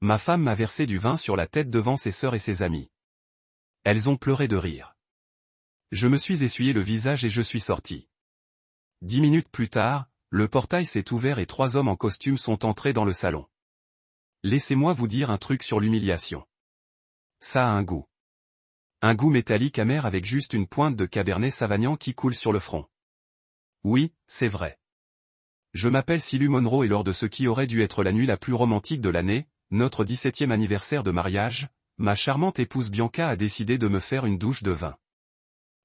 Ma femme m'a versé du vin sur la tête devant ses sœurs et ses amis. Elles ont pleuré de rire. Je me suis essuyé le visage et je suis sorti. 10 minutes plus tard, le portail s'est ouvert et 3 hommes en costume sont entrés dans le salon. Laissez-moi vous dire un truc sur l'humiliation. Ça a un goût. Un goût métallique amer avec juste une pointe de cabernet sauvignon qui coule sur le front. Oui, c'est vrai. Je m'appelle Silu Monroe et lors de ce qui aurait dû être la nuit la plus romantique de l'année, notre 17e anniversaire de mariage, ma charmante épouse Bianca a décidé de me faire une douche de vin.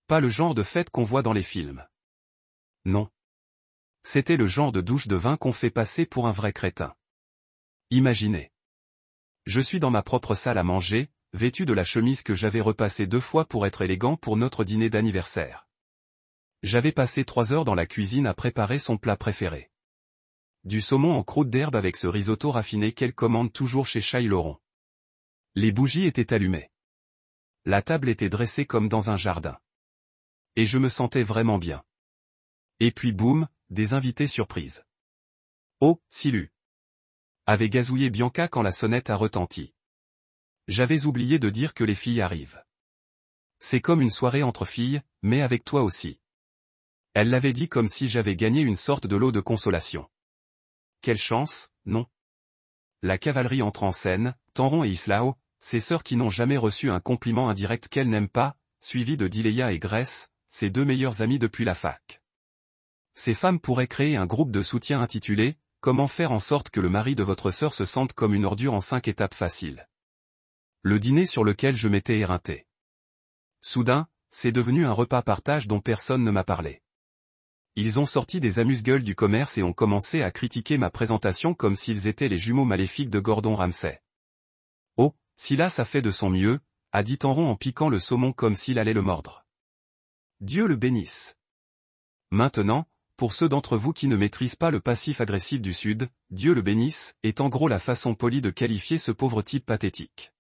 Pas le genre de fête qu'on voit dans les films. Non. C'était le genre de douche de vin qu'on fait passer pour un vrai crétin. Imaginez. Je suis dans ma propre salle à manger, vêtu de la chemise que j'avais repassée 2 fois pour être élégant pour notre dîner d'anniversaire. J'avais passé 3 heures dans la cuisine à préparer son plat préféré. Du saumon en croûte d'herbe avec ce risotto raffiné qu'elle commande toujours chez Chat Laurent. Les bougies étaient allumées. La table était dressée comme dans un jardin. Et je me sentais vraiment bien. Et puis boum, des invités surprises. Oh, Silu, avait gazouillé Bianca quand la sonnette a retenti. J'avais oublié de dire que les filles arrivent. C'est comme une soirée entre filles, mais avec toi aussi. Elle l'avait dit comme si j'avais gagné une sorte de lot de consolation. Quelle chance, non? La cavalerie entre en scène, Tanron et Islao, ces sœurs qui n'ont jamais reçu un compliment indirect qu'elles n'aiment pas, suivies de Dileya et Grace, ses 2 meilleures amies depuis la fac. Ces femmes pourraient créer un groupe de soutien intitulé « Comment faire en sorte que le mari de votre sœur se sente comme une ordure en 5 étapes faciles ». Le dîner sur lequel je m'étais éreinté. Soudain, c'est devenu un repas partage dont personne ne m'a parlé. Ils ont sorti des amuse-gueules du commerce et ont commencé à critiquer ma présentation comme s'ils étaient les jumeaux maléfiques de Gordon Ramsay. Oh, Silas a fait de son mieux, a dit Tanron en piquant le saumon comme s'il allait le mordre. Dieu le bénisse. Maintenant, pour ceux d'entre vous qui ne maîtrisent pas le passif agressif du Sud, Dieu le bénisse, est en gros la façon polie de qualifier ce pauvre type pathétique.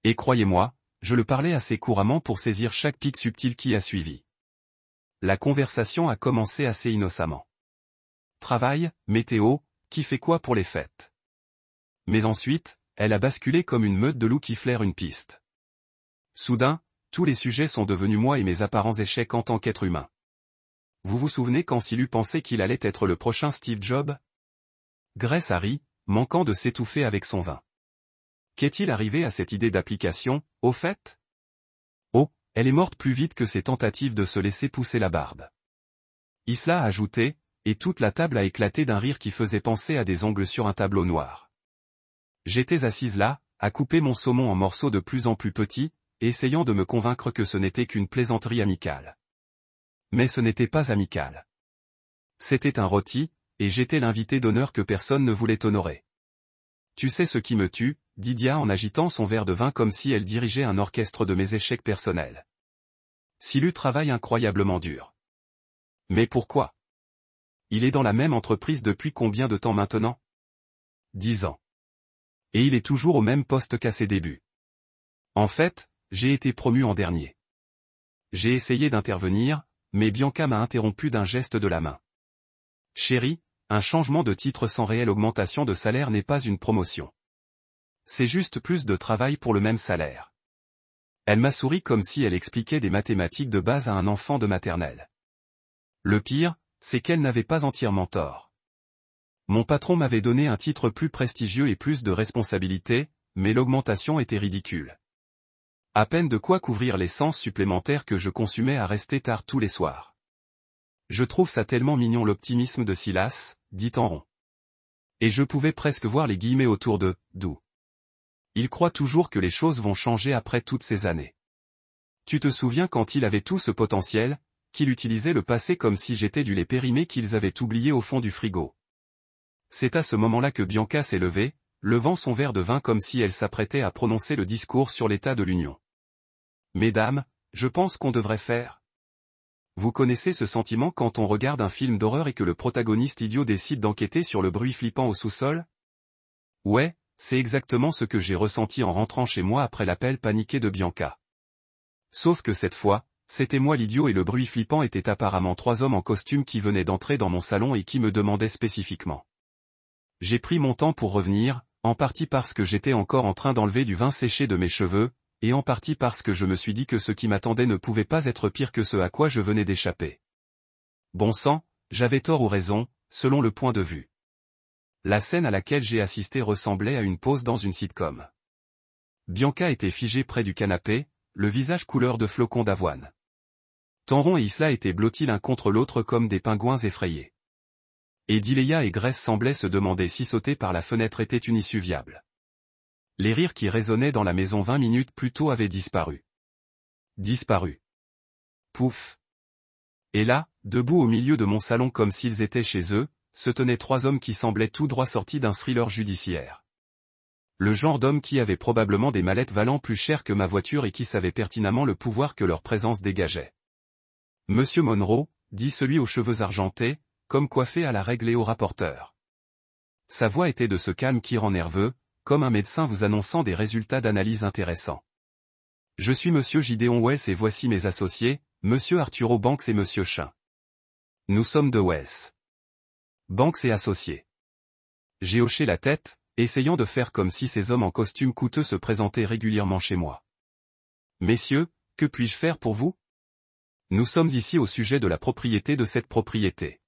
Et croyez-moi, je le parlais assez couramment pour saisir chaque pic subtil qui a suivi. La conversation a commencé assez innocemment. Travail, météo, qui fait quoi pour les fêtes? Mais ensuite, elle a basculé comme une meute de loups qui flairent une piste. Soudain, tous les sujets sont devenus moi et mes apparents échecs en tant qu'être humain. Vous vous souvenez quand Silu pensait qu'il allait être le prochain Steve Jobs? Grace a ri, manquant de s'étouffer avec son vin. Qu'est-il arrivé à cette idée d'application, au fait? Oh, elle est morte plus vite que ses tentatives de se laisser pousser la barbe. Isla a ajouté, et toute la table a éclaté d'un rire qui faisait penser à des ongles sur un tableau noir. J'étais assise là, à couper mon saumon en morceaux de plus en plus petits, essayant de me convaincre que ce n'était qu'une plaisanterie amicale. Mais ce n'était pas amical. C'était un rôti, et j'étais l'invité d'honneur que personne ne voulait honorer. Tu sais ce qui me tue, dit Dia en agitant son verre de vin comme si elle dirigeait un orchestre de mes échecs personnels. Silu travaille incroyablement dur. Mais pourquoi? Il est dans la même entreprise depuis combien de temps maintenant? 10 ans. Et il est toujours au même poste qu'à ses débuts. En fait, j'ai été promu en dernier. J'ai essayé d'intervenir, mais Bianca m'a interrompu d'un geste de la main. Chérie, un changement de titre sans réelle augmentation de salaire n'est pas une promotion. C'est juste plus de travail pour le même salaire. Elle m'a souri comme si elle expliquait des mathématiques de base à un enfant de maternelle. Le pire, c'est qu'elle n'avait pas entièrement tort. Mon patron m'avait donné un titre plus prestigieux et plus de responsabilités, mais l'augmentation était ridicule. À peine de quoi couvrir l'essence supplémentaire que je consumais à rester tard tous les soirs. Je trouve ça tellement mignon l'optimisme de Silas, dit Tanron. Et je pouvais presque voir les guillemets autour de « d'où ». Il croit toujours que les choses vont changer après toutes ces années. Tu te souviens quand il avait tout ce potentiel, qu'il utilisait le passé comme si j'étais du lait périmé qu'ils avaient oublié au fond du frigo. C'est à ce moment-là que Bianca s'est levée, levant son verre de vin comme si elle s'apprêtait à prononcer le discours sur l'état de l'Union. Mesdames, je pense qu'on devrait faire. Vous connaissez ce sentiment quand on regarde un film d'horreur et que le protagoniste idiot décide d'enquêter sur le bruit flippant au sous-sol? Ouais, c'est exactement ce que j'ai ressenti en rentrant chez moi après l'appel paniqué de Bianca. Sauf que cette fois, c'était moi l'idiot et le bruit flippant était apparemment 3 hommes en costume qui venaient d'entrer dans mon salon et qui me demandaient spécifiquement. J'ai pris mon temps pour revenir, en partie parce que j'étais encore en train d'enlever du vin séché de mes cheveux, et en partie parce que je me suis dit que ce qui m'attendait ne pouvait pas être pire que ce à quoi je venais d'échapper. Bon sang, j'avais tort ou raison, selon le point de vue. La scène à laquelle j'ai assisté ressemblait à une pause dans une sitcom. Bianca était figée près du canapé, le visage couleur de flocons d'avoine. Tanron et Isla étaient blottis l'un contre l'autre comme des pingouins effrayés. Et Dileya et Grace semblaient se demander si sauter par la fenêtre était une issue viable. Les rires qui résonnaient dans la maison 20 minutes plus tôt avaient disparu. Disparu. Pouf. Et là, debout au milieu de mon salon comme s'ils étaient chez eux, se tenaient 3 hommes qui semblaient tout droit sortis d'un thriller judiciaire. Le genre d'hommes qui avaient probablement des mallettes valant plus cher que ma voiture et qui savaient pertinemment le pouvoir que leur présence dégageait. Monsieur Monroe, dit celui aux cheveux argentés, comme coiffé à la règle et au rapporteur. Sa voix était de ce calme qui rend nerveux, comme un médecin vous annonçant des résultats d'analyse intéressants. Je suis Monsieur Gideon Wells et voici mes associés, Monsieur Arturo Banks et Monsieur Chin. Nous sommes de Wells. Banks et associés. J'ai hoché la tête, essayant de faire comme si ces hommes en costume coûteux se présentaient régulièrement chez moi. Messieurs, que puis-je faire pour vous? Nous sommes ici au sujet de la propriété de cette propriété.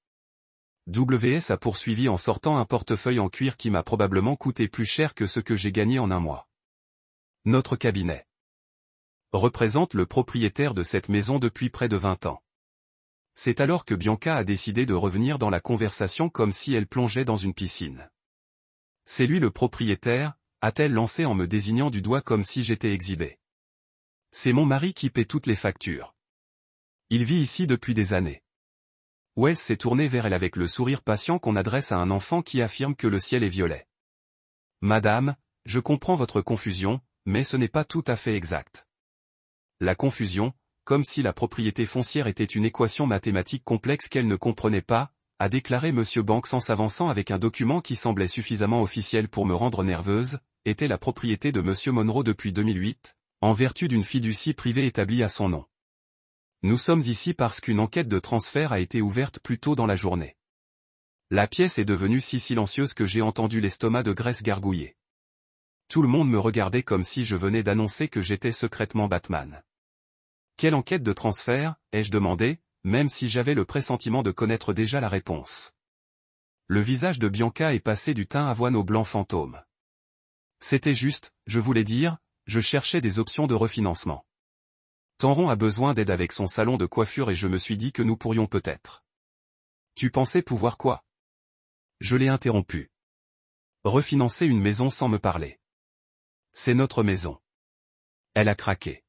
WS a poursuivi en sortant un portefeuille en cuir qui m'a probablement coûté plus cher que ce que j'ai gagné en un mois. Notre cabinet représente le propriétaire de cette maison depuis près de 20 ans. C'est alors que Bianca a décidé de revenir dans la conversation comme si elle plongeait dans une piscine. C'est lui le propriétaire, a-t-elle lancé en me désignant du doigt comme si j'étais exhibé. C'est mon mari qui paie toutes les factures. Il vit ici depuis des années. Wells s'est tourné vers elle avec le sourire patient qu'on adresse à un enfant qui affirme que le ciel est violet. Madame, je comprends votre confusion, mais ce n'est pas tout à fait exact. La confusion, comme si la propriété foncière était une équation mathématique complexe qu'elle ne comprenait pas, a déclaré M. Banks en s'avançant avec un document qui semblait suffisamment officiel pour me rendre nerveuse, était la propriété de M. Monroe depuis 2008, en vertu d'une fiducie privée établie à son nom. Nous sommes ici parce qu'une enquête de transfert a été ouverte plus tôt dans la journée. La pièce est devenue si silencieuse que j'ai entendu l'estomac de Grace gargouiller. Tout le monde me regardait comme si je venais d'annoncer que j'étais secrètement Batman. Quelle enquête de transfert, ai-je demandé, même si j'avais le pressentiment de connaître déjà la réponse. Le visage de Bianca est passé du teint avoine au blanc fantôme. C'était juste, je voulais dire, je cherchais des options de refinancement. Tanron a besoin d'aide avec son salon de coiffure et je me suis dit que nous pourrions peut-être. Tu pensais pouvoir quoi? Je l'ai interrompu. Refinancer une maison sans me parler. C'est notre maison. Elle a craqué.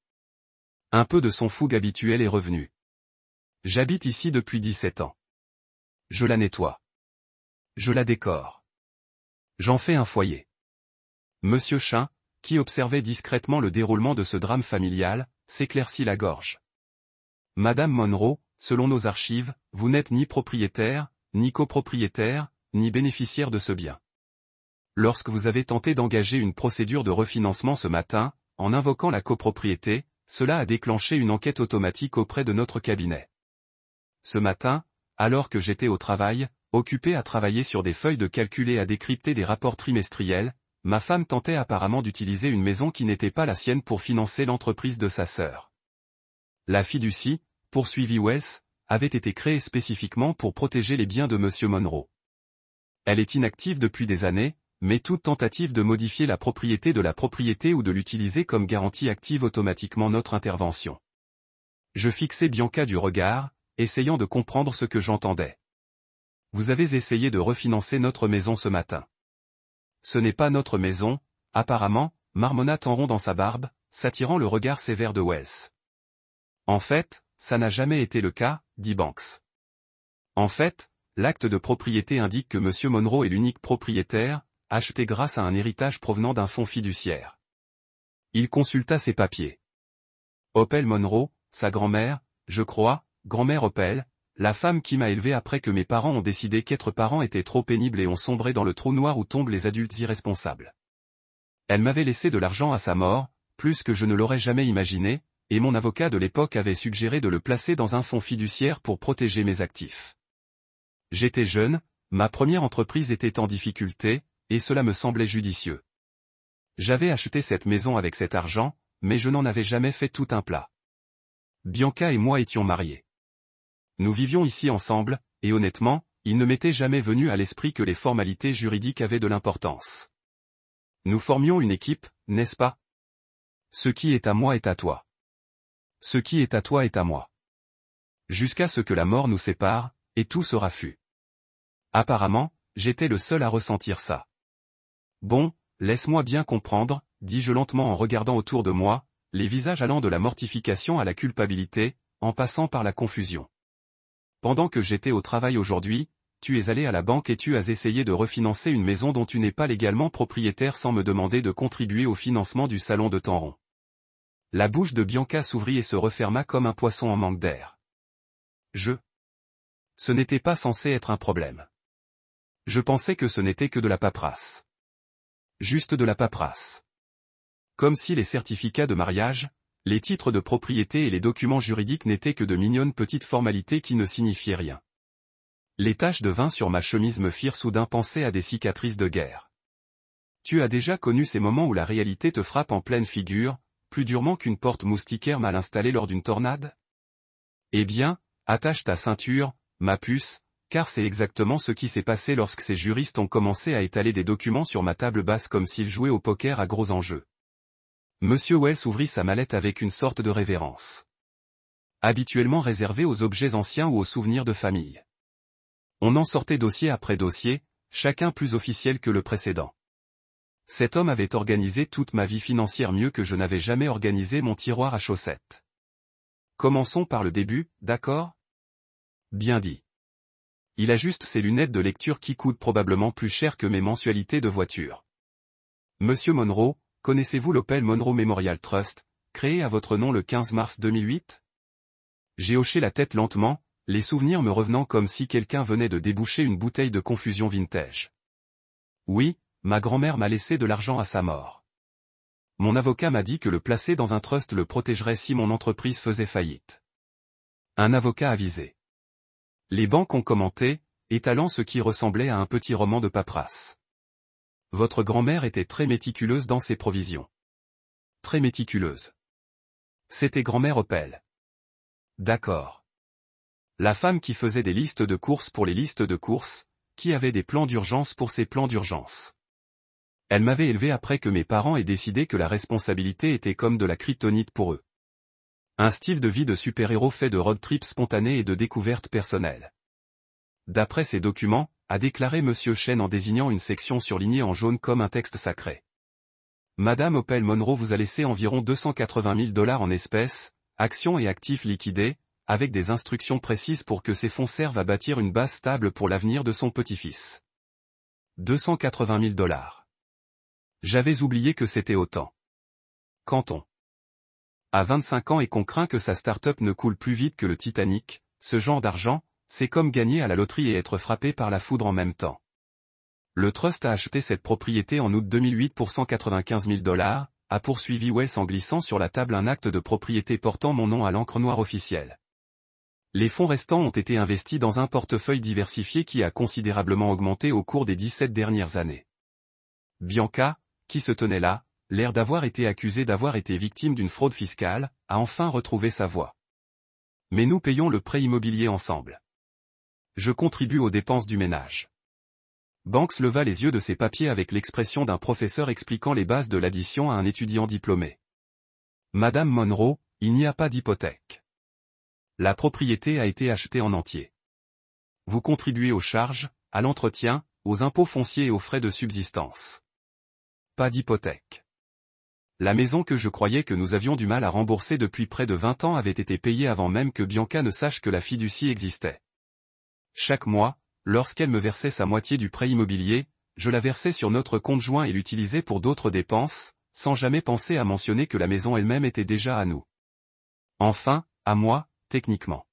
Un peu de son fougue habituel est revenu. J'habite ici depuis 17 ans. Je la nettoie. Je la décore. J'en fais un foyer. Monsieur Chin, qui observait discrètement le déroulement de ce drame familial, s'éclaircit la gorge. Madame Monroe, selon nos archives, vous n'êtes ni propriétaire, ni copropriétaire, ni bénéficiaire de ce bien. Lorsque vous avez tenté d'engager une procédure de refinancement ce matin, en invoquant la copropriété, cela a déclenché une enquête automatique auprès de notre cabinet. Ce matin, alors que j'étais au travail, occupé à travailler sur des feuilles de calcul et à décrypter des rapports trimestriels, ma femme tentait apparemment d'utiliser une maison qui n'était pas la sienne pour financer l'entreprise de sa sœur. La fiducie, poursuivit Wells, avait été créée spécifiquement pour protéger les biens de M. Monroe. Elle est inactive depuis des années, mais toute tentative de modifier la propriété de la propriété ou de l'utiliser comme garantie active automatiquement notre intervention. Je fixai Bianca du regard, essayant de comprendre ce que j'entendais. Vous avez essayé de refinancer notre maison ce matin. Ce n'est pas notre maison, apparemment, marmonna Tanron dans sa barbe, s'attirant le regard sévère de Wells. En fait, ça n'a jamais été le cas, dit Banks. En fait, l'acte de propriété indique que M. Monroe est l'unique propriétaire, acheté grâce à un héritage provenant d'un fonds fiduciaire. Il consulta ses papiers. Opal Monroe, sa grand-mère, je crois, grand-mère Opal, la femme qui m'a élevé après que mes parents ont décidé qu'être parent était trop pénible et ont sombré dans le trou noir où tombent les adultes irresponsables. Elle m'avait laissé de l'argent à sa mort, plus que je ne l'aurais jamais imaginé, et mon avocat de l'époque avait suggéré de le placer dans un fonds fiduciaire pour protéger mes actifs. J'étais jeune, ma première entreprise était en difficulté, et cela me semblait judicieux. J'avais acheté cette maison avec cet argent, mais je n'en avais jamais fait tout un plat. Bianca et moi étions mariés. Nous vivions ici ensemble, et honnêtement, il ne m'était jamais venu à l'esprit que les formalités juridiques avaient de l'importance. Nous formions une équipe, n'est-ce pas? Ce qui est à moi est à toi. Ce qui est à toi est à moi. Jusqu'à ce que la mort nous sépare, et tout sera fut. Apparemment, j'étais le seul à ressentir ça. Bon, laisse-moi bien comprendre, dis-je lentement en regardant autour de moi, les visages allant de la mortification à la culpabilité, en passant par la confusion. Pendant que j'étais au travail aujourd'hui, tu es allé à la banque et tu as essayé de refinancer une maison dont tu n'es pas légalement propriétaire sans me demander de contribuer au financement du salon de Tanron. La bouche de Bianca s'ouvrit et se referma comme un poisson en manque d'air. Ce n'était pas censé être un problème. Je pensais que ce n'était que de la paperasse. Juste de la paperasse. Comme si les certificats de mariage, les titres de propriété et les documents juridiques n'étaient que de mignonnes petites formalités qui ne signifiaient rien. Les taches de vin sur ma chemise me firent soudain penser à des cicatrices de guerre. Tu as déjà connu ces moments où la réalité te frappe en pleine figure, plus durement qu'une porte moustiquaire mal installée lors d'une tornade? Eh bien, attache ta ceinture, ma puce, car c'est exactement ce qui s'est passé lorsque ces juristes ont commencé à étaler des documents sur ma table basse comme s'ils jouaient au poker à gros enjeux. Monsieur Wells ouvrit sa mallette avec une sorte de révérence. Habituellement réservée aux objets anciens ou aux souvenirs de famille. On en sortait dossier après dossier, chacun plus officiel que le précédent. Cet homme avait organisé toute ma vie financière mieux que je n'avais jamais organisé mon tiroir à chaussettes. Commençons par le début, d'accord? Bien dit. Il ajuste ses lunettes de lecture qui coûtent probablement plus cher que mes mensualités de voiture. Monsieur Monroe, connaissez-vous l'Opel Monroe Memorial Trust, créé à votre nom le 15 mars 2008? J'ai hoché la tête lentement, les souvenirs me revenant comme si quelqu'un venait de déboucher une bouteille de confusion vintage. Oui, ma grand-mère m'a laissé de l'argent à sa mort. Mon avocat m'a dit que le placer dans un trust le protégerait si mon entreprise faisait faillite. Un avocat avisé. Les banques ont commenté, étalant ce qui ressemblait à un petit roman de paperasse. Votre grand-mère était très méticuleuse dans ses provisions. Très méticuleuse. C'était grand-mère Opel. D'accord. La femme qui faisait des listes de courses pour les listes de courses, qui avait des plans d'urgence pour ses plans d'urgence. Elle m'avait élevé après que mes parents aient décidé que la responsabilité était comme de la kryptonite pour eux. Un style de vie de super-héros fait de road trips spontanés et de découvertes personnelles. D'après ces documents, a déclaré Monsieur Chen en désignant une section surlignée en jaune comme un texte sacré. Madame Opel Monroe vous a laissé environ 280 000 $ en espèces, actions et actifs liquidés, avec des instructions précises pour que ces fonds servent à bâtir une base stable pour l'avenir de son petit-fils. 280 000 $. J'avais oublié que c'était autant. Quand on a 25 ans et qu'on craint que sa start-up ne coule plus vite que le Titanic, ce genre d'argent, c'est comme gagner à la loterie et être frappé par la foudre en même temps. Le trust a acheté cette propriété en août 2008 pour 195 000 $, a poursuivi Wells en glissant sur la table un acte de propriété portant mon nom à l'encre noire officielle. Les fonds restants ont été investis dans un portefeuille diversifié qui a considérablement augmenté au cours des 17 dernières années. Bianca, qui se tenait là, l'air d'avoir été accusée d'avoir été victime d'une fraude fiscale, a enfin retrouvé sa voix. Mais nous payons le prêt immobilier ensemble. Je contribue aux dépenses du ménage. Banks leva les yeux de ses papiers avec l'expression d'un professeur expliquant les bases de l'addition à un étudiant diplômé. Madame Monroe, il n'y a pas d'hypothèque. La propriété a été achetée en entier. Vous contribuez aux charges, à l'entretien, aux impôts fonciers et aux frais de subsistance. Pas d'hypothèque. La maison que je croyais que nous avions du mal à rembourser depuis près de 20 ans avait été payée avant même que Bianca ne sache que la fiducie existait. Chaque mois, lorsqu'elle me versait sa moitié du prêt immobilier, je la versais sur notre compte joint et l'utilisais pour d'autres dépenses, sans jamais penser à mentionner que la maison elle-même était déjà à nous. Enfin, à moi, techniquement.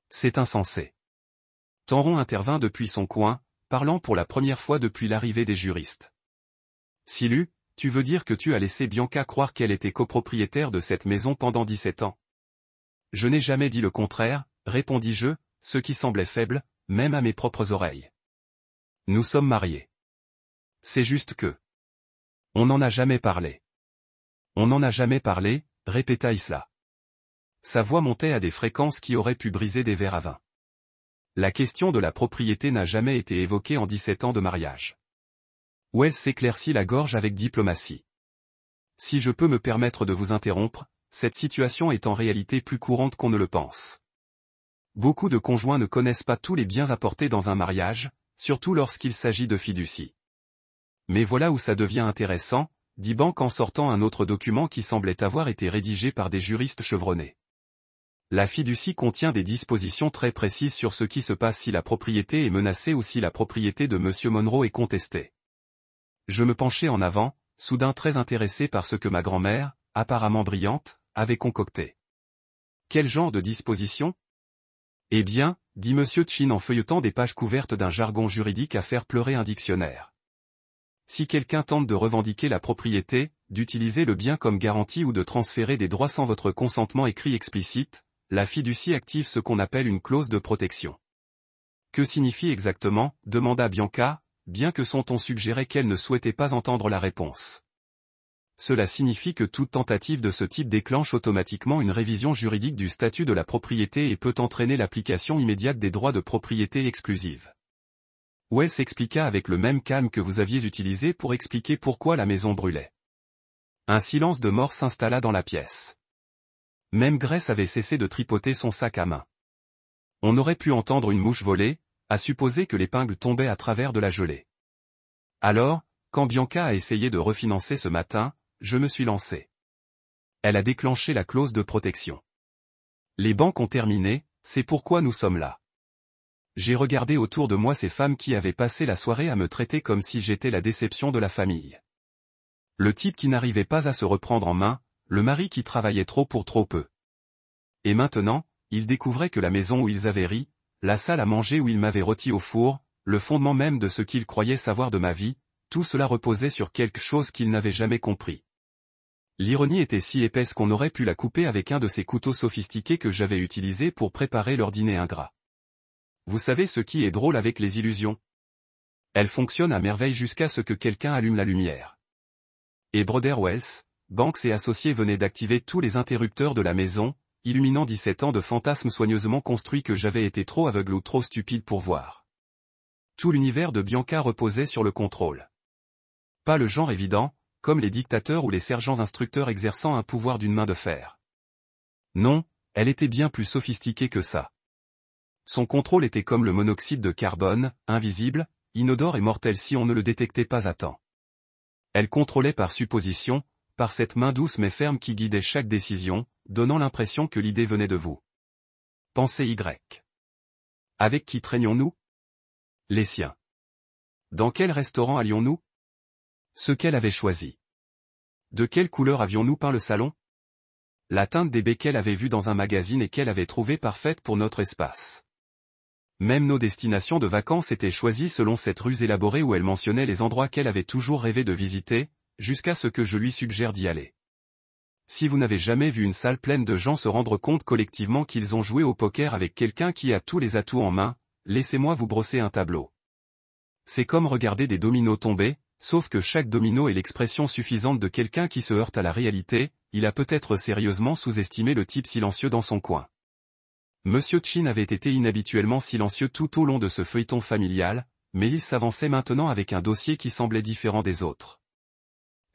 C'est insensé. Tanron intervint depuis son coin, parlant pour la première fois depuis l'arrivée des juristes. Silu, tu veux dire que tu as laissé Bianca croire qu'elle était copropriétaire de cette maison pendant 17 ans? Je n'ai jamais dit le contraire, répondis-je, ce qui semblait faible, même à mes propres oreilles. Nous sommes mariés. C'est juste que... On n'en a jamais parlé. On n'en a jamais parlé, répéta Isla. Sa voix montait à des fréquences qui auraient pu briser des verres à vin. La question de la propriété n'a jamais été évoquée en 17 ans de mariage. Wells s'éclaircit la gorge avec diplomatie. Si je peux me permettre de vous interrompre, cette situation est en réalité plus courante qu'on ne le pense. Beaucoup de conjoints ne connaissent pas tous les biens apportés dans un mariage, surtout lorsqu'il s'agit de fiducie. Mais voilà où ça devient intéressant, dit Bank en sortant un autre document qui semblait avoir été rédigé par des juristes chevronnés. La fiducie contient des dispositions très précises sur ce qui se passe si la propriété est menacée ou si la propriété de M. Monroe est contestée. Je me penchai en avant, soudain très intéressé par ce que ma grand-mère, apparemment brillante, avait concocté. Quel genre de dispositions ? Eh bien, dit M. Chin en feuilletant des pages couvertes d'un jargon juridique à faire pleurer un dictionnaire. Si quelqu'un tente de revendiquer la propriété, d'utiliser le bien comme garantie ou de transférer des droits sans votre consentement écrit explicite, la fiducie active ce qu'on appelle une clause de protection. Que signifie exactement, demanda Bianca, bien que son ton suggérait qu'elle ne souhaitait pas entendre la réponse. Cela signifie que toute tentative de ce type déclenche automatiquement une révision juridique du statut de la propriété et peut entraîner l'application immédiate des droits de propriété exclusive. Wells expliqua avec le même calme que vous aviez utilisé pour expliquer pourquoi la maison brûlait. Un silence de mort s'installa dans la pièce. Même Grace avait cessé de tripoter son sac à main. On aurait pu entendre une mouche voler, à supposer que l'épingle tombait à travers de la gelée. Alors, quand Bianca a essayé de refinancer ce matin, je me suis lancé. Elle a déclenché la clause de protection. Les banques ont terminé, c'est pourquoi nous sommes là. J'ai regardé autour de moi ces femmes qui avaient passé la soirée à me traiter comme si j'étais la déception de la famille. Le type qui n'arrivait pas à se reprendre en main, le mari qui travaillait trop pour trop peu. Et maintenant, ils découvraient que la maison où ils avaient ri, la salle à manger où ils m'avaient rôti au four, le fondement même de ce qu'ils croyaient savoir de ma vie, tout cela reposait sur quelque chose qu'ils n'avaient jamais compris. L'ironie était si épaisse qu'on aurait pu la couper avec un de ces couteaux sophistiqués que j'avais utilisés pour préparer leur dîner ingrat. Vous savez ce qui est drôle avec les illusions ? Elles fonctionnent à merveille jusqu'à ce que quelqu'un allume la lumière. Et Brother Wells, Banks et associés venaient d'activer tous les interrupteurs de la maison, illuminant 17 ans de fantasmes soigneusement construits que j'avais été trop aveugle ou trop stupide pour voir. Tout l'univers de Bianca reposait sur le contrôle. Pas le genre évident, comme les dictateurs ou les sergents instructeurs exerçant un pouvoir d'une main de fer. Non, elle était bien plus sophistiquée que ça. Son contrôle était comme le monoxyde de carbone, invisible, inodore et mortel si on ne le détectait pas à temps. Elle contrôlait par supposition, par cette main douce mais ferme qui guidait chaque décision, donnant l'impression que l'idée venait de vous. Pensez Y. Avec qui traînions-nous ? Les siens. Dans quel restaurant allions-nous ? Ce qu'elle avait choisi. De quelle couleur avions-nous peint le salon ? La teinte des baies qu'elle avait vue dans un magazine et qu'elle avait trouvée parfaite pour notre espace. Même nos destinations de vacances étaient choisies selon cette ruse élaborée où elle mentionnait les endroits qu'elle avait toujours rêvé de visiter, jusqu'à ce que je lui suggère d'y aller. Si vous n'avez jamais vu une salle pleine de gens se rendre compte collectivement qu'ils ont joué au poker avec quelqu'un qui a tous les atouts en main, laissez-moi vous brosser un tableau. C'est comme regarder des dominos tomber, sauf que chaque domino est l'expression suffisante de quelqu'un qui se heurte à la réalité, il a peut-être sérieusement sous-estimé le type silencieux dans son coin. Monsieur Chin avait été inhabituellement silencieux tout au long de ce feuilleton familial, mais il s'avançait maintenant avec un dossier qui semblait différent des autres.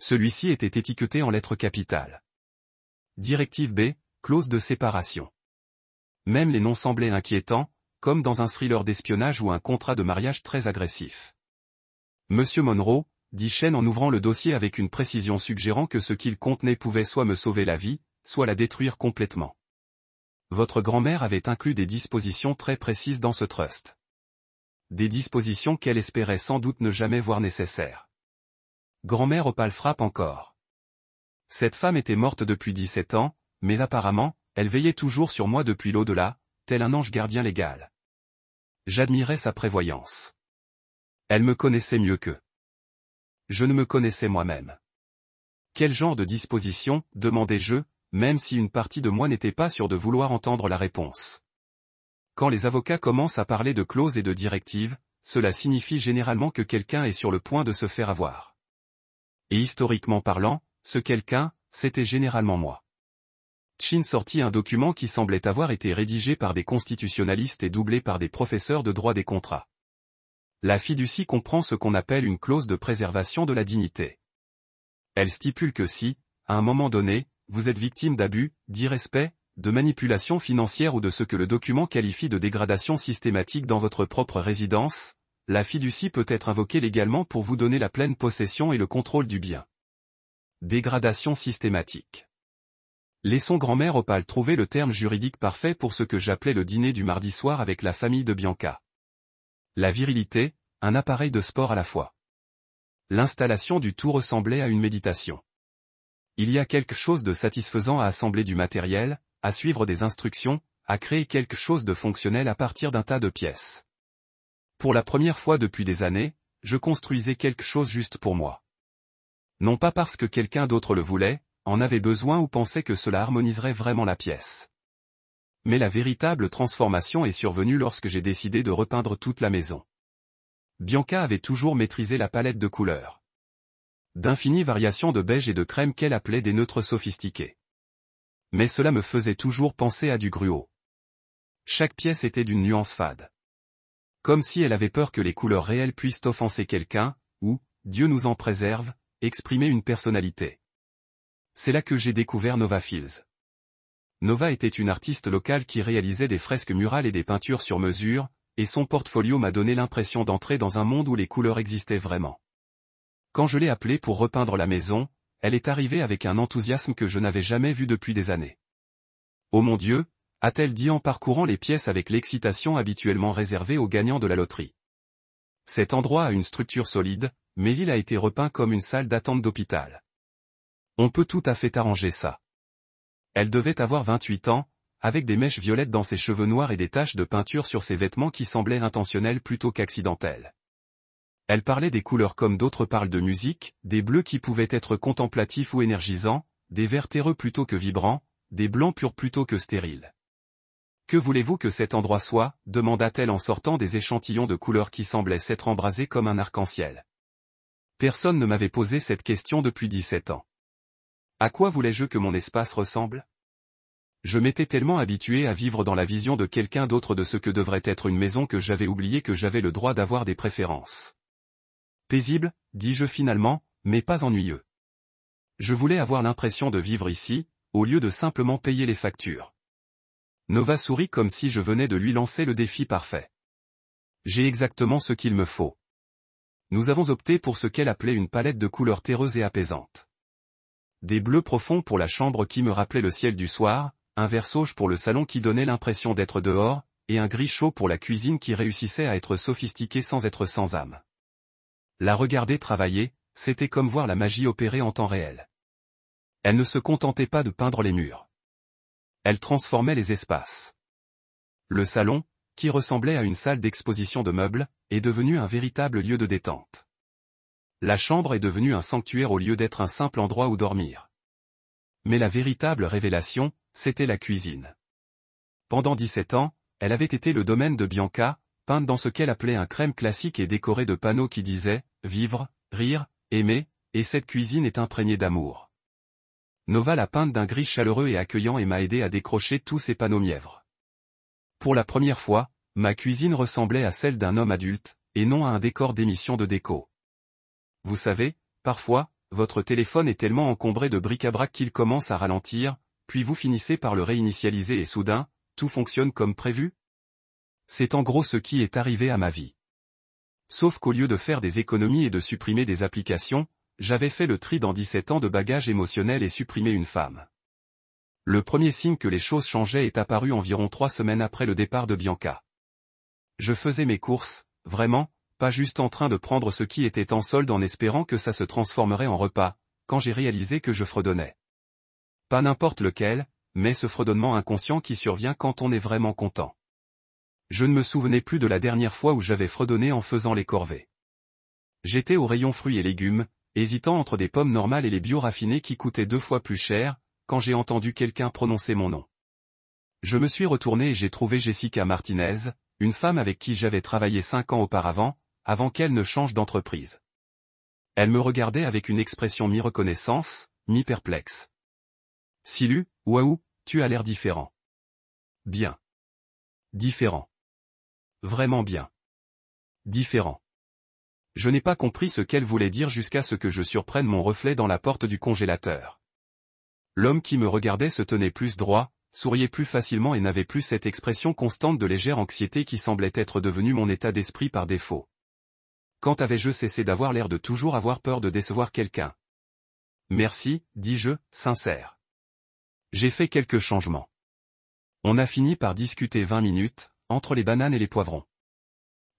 Celui-ci était étiqueté en lettres capitales. Directive B, clause de séparation. Même les noms semblaient inquiétants, comme dans un thriller d'espionnage ou un contrat de mariage très agressif. Monsieur Monroe, dit Chen en ouvrant le dossier avec une précision suggérant que ce qu'il contenait pouvait soit me sauver la vie, soit la détruire complètement. Votre grand-mère avait inclus des dispositions très précises dans ce trust. Des dispositions qu'elle espérait sans doute ne jamais voir nécessaires. Grand-mère Opal frappe encore. Cette femme était morte depuis 17 ans, mais apparemment, elle veillait toujours sur moi depuis l'au-delà, tel un ange gardien légal. J'admirais sa prévoyance. Elle me connaissait mieux qu'eux. Je ne me connaissais moi-même. Quel genre de disposition, demandai-je, même si une partie de moi n'était pas sûre de vouloir entendre la réponse. Quand les avocats commencent à parler de clauses et de directives, cela signifie généralement que quelqu'un est sur le point de se faire avoir. Et historiquement parlant, ce quelqu'un, c'était généralement moi. Chin sortit un document qui semblait avoir été rédigé par des constitutionnalistes et doublé par des professeurs de droit des contrats. La fiducie comprend ce qu'on appelle une clause de préservation de la dignité. Elle stipule que si, à un moment donné, vous êtes victime d'abus, d'irrespect, de manipulation financière ou de ce que le document qualifie de dégradation systématique dans votre propre résidence, la fiducie peut être invoquée légalement pour vous donner la pleine possession et le contrôle du bien. Dégradation systématique. Laissons grand-mère Opale trouver le terme juridique parfait pour ce que j'appelais le dîner du mardi soir avec la famille de Bianca. La virilité, un appareil de sport à la fois. L'installation du tout ressemblait à une méditation. Il y a quelque chose de satisfaisant à assembler du matériel, à suivre des instructions, à créer quelque chose de fonctionnel à partir d'un tas de pièces. Pour la première fois depuis des années, je construisais quelque chose juste pour moi. Non pas parce que quelqu'un d'autre le voulait, en avait besoin ou pensait que cela harmoniserait vraiment la pièce. Mais la véritable transformation est survenue lorsque j'ai décidé de repeindre toute la maison. Bianca avait toujours maîtrisé la palette de couleurs. D'infinies variations de beige et de crème qu'elle appelait des neutres sophistiqués. Mais cela me faisait toujours penser à du gruau. Chaque pièce était d'une nuance fade. Comme si elle avait peur que les couleurs réelles puissent offenser quelqu'un, ou, Dieu nous en préserve, exprimer une personnalité. C'est là que j'ai découvert Nova Fields. Nova était une artiste locale qui réalisait des fresques murales et des peintures sur mesure, et son portfolio m'a donné l'impression d'entrer dans un monde où les couleurs existaient vraiment. Quand je l'ai appelée pour repeindre la maison, elle est arrivée avec un enthousiasme que je n'avais jamais vu depuis des années. « Oh mon Dieu !» a-t-elle dit en parcourant les pièces avec l'excitation habituellement réservée aux gagnants de la loterie. Cet endroit a une structure solide, mais il a été repeint comme une salle d'attente d'hôpital. On peut tout à fait arranger ça. Elle devait avoir 28 ans, avec des mèches violettes dans ses cheveux noirs et des taches de peinture sur ses vêtements qui semblaient intentionnelles plutôt qu'accidentelles. Elle parlait des couleurs comme d'autres parlent de musique, des bleus qui pouvaient être contemplatifs ou énergisants, des verts terreux plutôt que vibrants, des blancs purs plutôt que stériles. « Que voulez-vous que cet endroit soit ?» demanda-t-elle en sortant des échantillons de couleurs qui semblaient s'être embrasés comme un arc-en-ciel. Personne ne m'avait posé cette question depuis 17 ans. À quoi voulais-je que mon espace ressemble ? Je m'étais tellement habitué à vivre dans la vision de quelqu'un d'autre de ce que devrait être une maison que j'avais oublié que j'avais le droit d'avoir des préférences. Paisible, dis-je finalement, mais pas ennuyeux. Je voulais avoir l'impression de vivre ici, au lieu de simplement payer les factures. Nova sourit comme si je venais de lui lancer le défi parfait. J'ai exactement ce qu'il me faut. Nous avons opté pour ce qu'elle appelait une palette de couleurs terreuses et apaisantes. Des bleus profonds pour la chambre qui me rappelait le ciel du soir, un vert sauge pour le salon qui donnait l'impression d'être dehors, et un gris chaud pour la cuisine qui réussissait à être sophistiquée sans être sans âme. La regarder travailler, c'était comme voir la magie opérer en temps réel. Elle ne se contentait pas de peindre les murs. Elle transformait les espaces. Le salon, qui ressemblait à une salle d'exposition de meubles, est devenu un véritable lieu de détente. La chambre est devenue un sanctuaire au lieu d'être un simple endroit où dormir. Mais la véritable révélation, c'était la cuisine. Pendant 17 ans, elle avait été le domaine de Bianca, peinte dans ce qu'elle appelait un crème classique et décorée de panneaux qui disaient « Vivre, rire, aimer », et cette cuisine est imprégnée d'amour. Nova l'a peinte d'un gris chaleureux et accueillant et m'a aidé à décrocher tous ces panneaux mièvres. Pour la première fois, ma cuisine ressemblait à celle d'un homme adulte, et non à un décor d'émission de déco. Vous savez, parfois, votre téléphone est tellement encombré de bric-à-brac qu'il commence à ralentir, puis vous finissez par le réinitialiser et soudain, tout fonctionne comme prévu. C'est en gros ce qui est arrivé à ma vie. Sauf qu'au lieu de faire des économies et de supprimer des applications, j'avais fait le tri dans 17 ans de bagages émotionnels et supprimé une femme. Le premier signe que les choses changeaient est apparu environ 3 semaines après le départ de Bianca. Je faisais mes courses, vraiment, pas juste en train de prendre ce qui était en solde en espérant que ça se transformerait en repas, quand j'ai réalisé que je fredonnais. Pas n'importe lequel, mais ce fredonnement inconscient qui survient quand on est vraiment content. Je ne me souvenais plus de la dernière fois où j'avais fredonné en faisant les corvées. J'étais au rayon fruits et légumes, hésitant entre des pommes normales et les bio raffinées qui coûtaient 2 fois plus cher, quand j'ai entendu quelqu'un prononcer mon nom. Je me suis retourné et j'ai trouvé Jessica Martinez, une femme avec qui j'avais travaillé 5 ans auparavant, avant qu'elle ne change d'entreprise. Elle me regardait avec une expression mi-reconnaissance, mi-perplexe. Silu, waouh, tu as l'air différent. Bien. Différent. Vraiment bien. Différent. Je n'ai pas compris ce qu'elle voulait dire jusqu'à ce que je surprenne mon reflet dans la porte du congélateur. L'homme qui me regardait se tenait plus droit, souriait plus facilement et n'avait plus cette expression constante de légère anxiété qui semblait être devenue mon état d'esprit par défaut. Quand avais-je cessé d'avoir l'air de toujours avoir peur de décevoir quelqu'un? Merci, dis-je, sincère. J'ai fait quelques changements. On a fini par discuter 20 minutes, entre les bananes et les poivrons.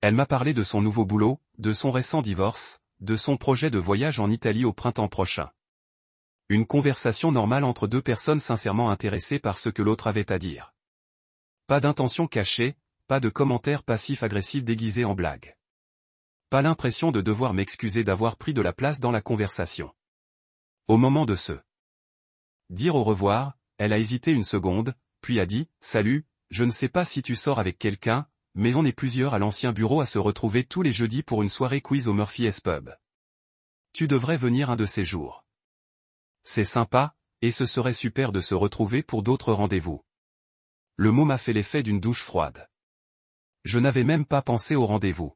Elle m'a parlé de son nouveau boulot, de son récent divorce, de son projet de voyage en Italie au printemps prochain. Une conversation normale entre deux personnes sincèrement intéressées par ce que l'autre avait à dire. Pas d'intention cachée, pas de commentaires passifs-agressifs déguisés en blague. Pas l'impression de devoir m'excuser d'avoir pris de la place dans la conversation. Au moment de se dire au revoir, elle a hésité une seconde, puis a dit « Salut, je ne sais pas si tu sors avec quelqu'un, mais on est plusieurs à l'ancien bureau à se retrouver tous les jeudis pour une soirée quiz au Murphy's Pub. Tu devrais venir un de ces jours. C'est sympa, et ce serait super de se retrouver pour d'autres rendez-vous. » Le mot m'a fait l'effet d'une douche froide. Je n'avais même pas pensé au rendez-vous.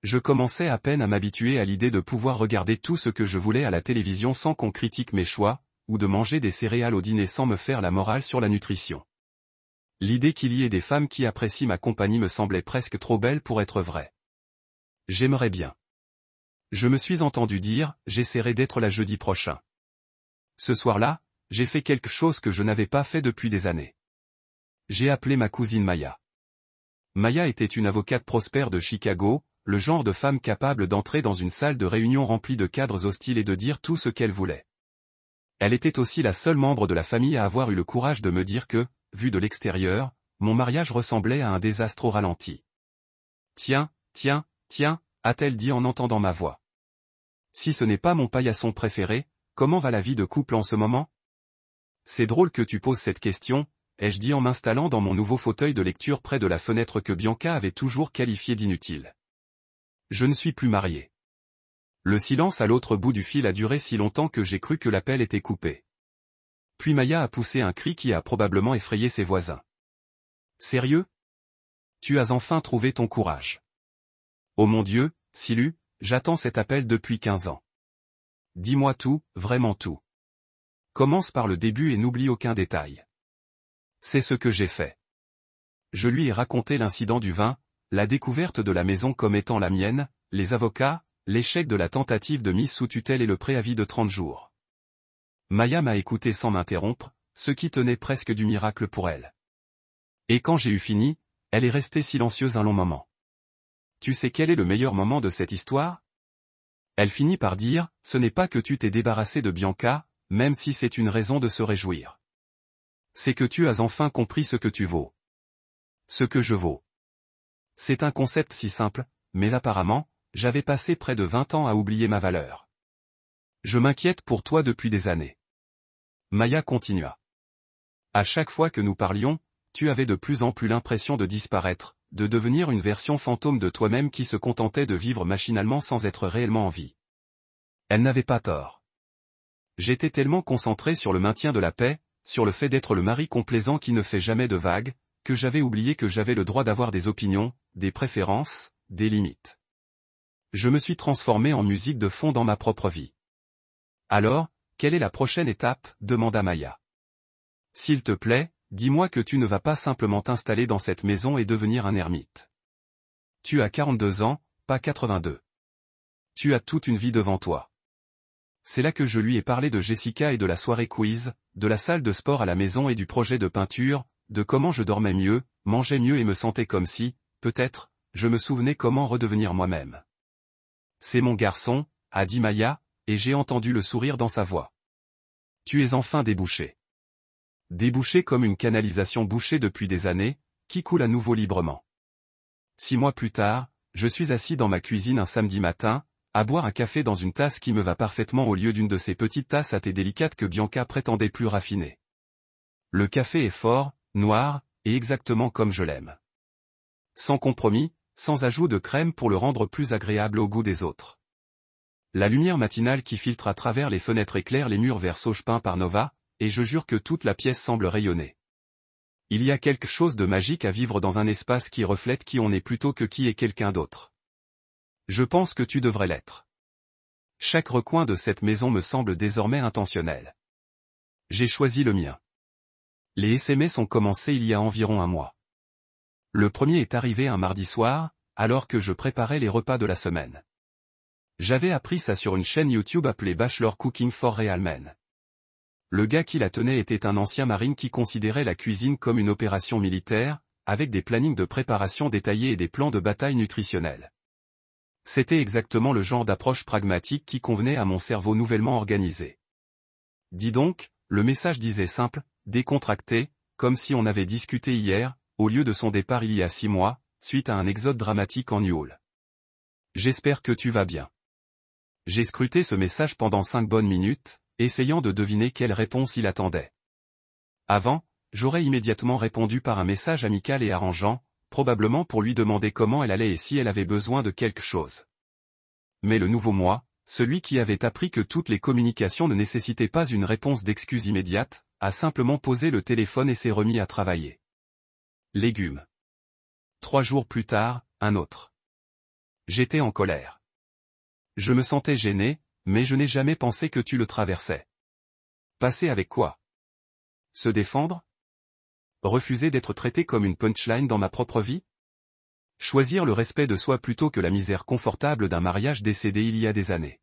Je commençais à peine à m'habituer à l'idée de pouvoir regarder tout ce que je voulais à la télévision sans qu'on critique mes choix, ou de manger des céréales au dîner sans me faire la morale sur la nutrition. L'idée qu'il y ait des femmes qui apprécient ma compagnie me semblait presque trop belle pour être vraie. J'aimerais bien. Je me suis entendu dire, j'essaierai d'être là jeudi prochain. Ce soir-là, j'ai fait quelque chose que je n'avais pas fait depuis des années. J'ai appelé ma cousine Maya. Maya était une avocate prospère de Chicago, le genre de femme capable d'entrer dans une salle de réunion remplie de cadres hostiles et de dire tout ce qu'elle voulait. Elle était aussi la seule membre de la famille à avoir eu le courage de me dire que, vu de l'extérieur, mon mariage ressemblait à un désastre au ralenti. Tiens, a-t-elle dit en entendant ma voix. Si ce n'est pas mon paillasson préféré, comment va la vie de couple en ce moment? C'est drôle que tu poses cette question, ai-je dit en m'installant dans mon nouveau fauteuil de lecture près de la fenêtre que Bianca avait toujours qualifié d'inutile. Je ne suis plus marié. Le silence à l'autre bout du fil a duré si longtemps que j'ai cru que l'appel était coupé. Puis Maya a poussé un cri qui a probablement effrayé ses voisins. Sérieux? Tu as enfin trouvé ton courage. Oh mon Dieu, Silu, j'attends cet appel depuis 15 ans. Dis-moi tout, vraiment tout. Commence par le début et n'oublie aucun détail. C'est ce que j'ai fait. Je lui ai raconté l'incident du vin, la découverte de la maison comme étant la mienne, les avocats, l'échec de la tentative de mise sous tutelle et le préavis de 30 jours. Maya m'a écouté sans m'interrompre, ce qui tenait presque du miracle pour elle. Et quand j'ai eu fini, elle est restée silencieuse un long moment. Tu sais quel est le meilleur moment de cette histoire? Elle finit par dire, ce n'est pas que tu t'es débarrassé de Bianca, même si c'est une raison de se réjouir. C'est que tu as enfin compris ce que tu vaux. Ce que je vaux. C'est un concept si simple, mais apparemment, j'avais passé près de 20 ans à oublier ma valeur. Je m'inquiète pour toi depuis des années. Maya continua. À chaque fois que nous parlions, tu avais de plus en plus l'impression de disparaître, de devenir une version fantôme de toi-même qui se contentait de vivre machinalement sans être réellement en vie. Elle n'avait pas tort. J'étais tellement concentré sur le maintien de la paix, sur le fait d'être le mari complaisant qui ne fait jamais de vagues, que j'avais oublié que j'avais le droit d'avoir des opinions, des préférences, des limites. Je me suis transformé en musique de fond dans ma propre vie. Alors, quelle est la prochaine étape? Demanda Maya. S'il te plaît, dis-moi que tu ne vas pas simplement t'installer dans cette maison et devenir un ermite. Tu as 42 ans, pas 82. Tu as toute une vie devant toi. C'est là que je lui ai parlé de Jessica et de la soirée quiz, de la salle de sport à la maison et du projet de peinture, de comment je dormais mieux, mangeais mieux et me sentais comme si, peut-être, je me souvenais comment redevenir moi-même. C'est mon garçon, a dit Maya, et j'ai entendu le sourire dans sa voix. Tu es enfin débouché. Débouché comme une canalisation bouchée depuis des années, qui coule à nouveau librement. 6 mois plus tard, je suis assis dans ma cuisine un samedi matin, à boire un café dans une tasse qui me va parfaitement au lieu d'une de ces petites tasses à thé délicates que Bianca prétendait plus raffinées. Le café est fort, noir, et exactement comme je l'aime. Sans compromis, sans ajout de crème pour le rendre plus agréable au goût des autres. La lumière matinale qui filtre à travers les fenêtres éclaire les murs vert sauge peint par Nova, et je jure que toute la pièce semble rayonner. Il y a quelque chose de magique à vivre dans un espace qui reflète qui on est plutôt que qui est quelqu'un d'autre. Je pense que tu devrais l'être. Chaque recoin de cette maison me semble désormais intentionnel. J'ai choisi le mien. Les SMS ont commencé il y a environ un mois. Le premier est arrivé un mardi soir, alors que je préparais les repas de la semaine. J'avais appris ça sur une chaîne YouTube appelée Bachelor Cooking for Real Men. Le gars qui la tenait était un ancien marine qui considérait la cuisine comme une opération militaire, avec des plannings de préparation détaillés et des plans de bataille nutritionnels. C'était exactement le genre d'approche pragmatique qui convenait à mon cerveau nouvellement organisé. Dis donc, le message disait simple, décontracté, comme si on avait discuté hier, au lieu de son départ il y a 6 mois, suite à un exode dramatique en Newhall. J'espère que tu vas bien. J'ai scruté ce message pendant 5 bonnes minutes, essayant de deviner quelle réponse il attendait. Avant, j'aurais immédiatement répondu par un message amical et arrangeant, probablement pour lui demander comment elle allait et si elle avait besoin de quelque chose. Mais le nouveau moi, celui qui avait appris que toutes les communications ne nécessitaient pas une réponse d'excuse immédiate, a simplement posé le téléphone et s'est remis à travailler. Légumes. 3 jours plus tard, un autre. J'étais en colère. Je me sentais gêné, mais je n'ai jamais pensé que tu le traversais. Passer avec quoi? Se défendre? Refuser d'être traité comme une punchline dans ma propre vie? Choisir le respect de soi plutôt que la misère confortable d'un mariage décédé il y a des années.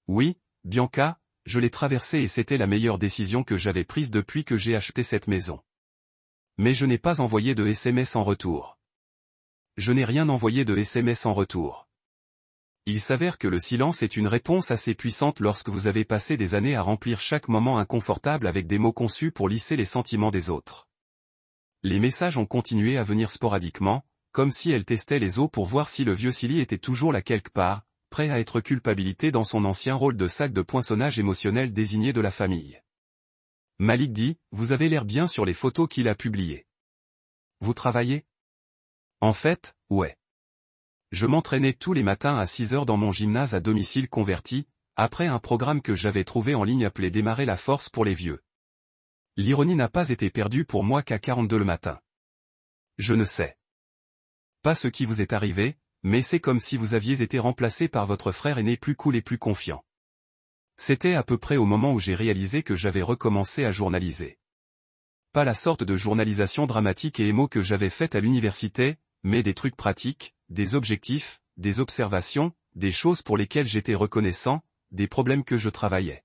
Oui, Bianca, je l'ai traversé et c'était la meilleure décision que j'avais prise depuis que j'ai acheté cette maison. Mais je n'ai pas envoyé de SMS en retour. Je n'ai rien envoyé de SMS en retour. Il s'avère que le silence est une réponse assez puissante lorsque vous avez passé des années à remplir chaque moment inconfortable avec des mots conçus pour lisser les sentiments des autres. Les messages ont continué à venir sporadiquement, comme si elle testait les eaux pour voir si le vieux Silly était toujours là quelque part, prêt à être culpabilité dans son ancien rôle de sac de poinçonnage émotionnel désigné de la famille. Malik dit, vous avez l'air bien sur les photos qu'il a publiées. Vous travaillez? En fait, ouais. Je m'entraînais tous les matins à 6 heures dans mon gymnase à domicile converti, après un programme que j'avais trouvé en ligne appelé Démarrer la force pour les vieux. L'ironie n'a pas été perdue pour moi qu'à 42 le matin. Je ne sais pas ce qui vous est arrivé, mais c'est comme si vous aviez été remplacé par votre frère aîné plus cool et plus confiant. C'était à peu près au moment où j'ai réalisé que j'avais recommencé à journaliser. Pas la sorte de journalisation dramatique et émo que j'avais faite à l'université, mais des trucs pratiques, des objectifs, des observations, des choses pour lesquelles j'étais reconnaissant, des problèmes que je travaillais.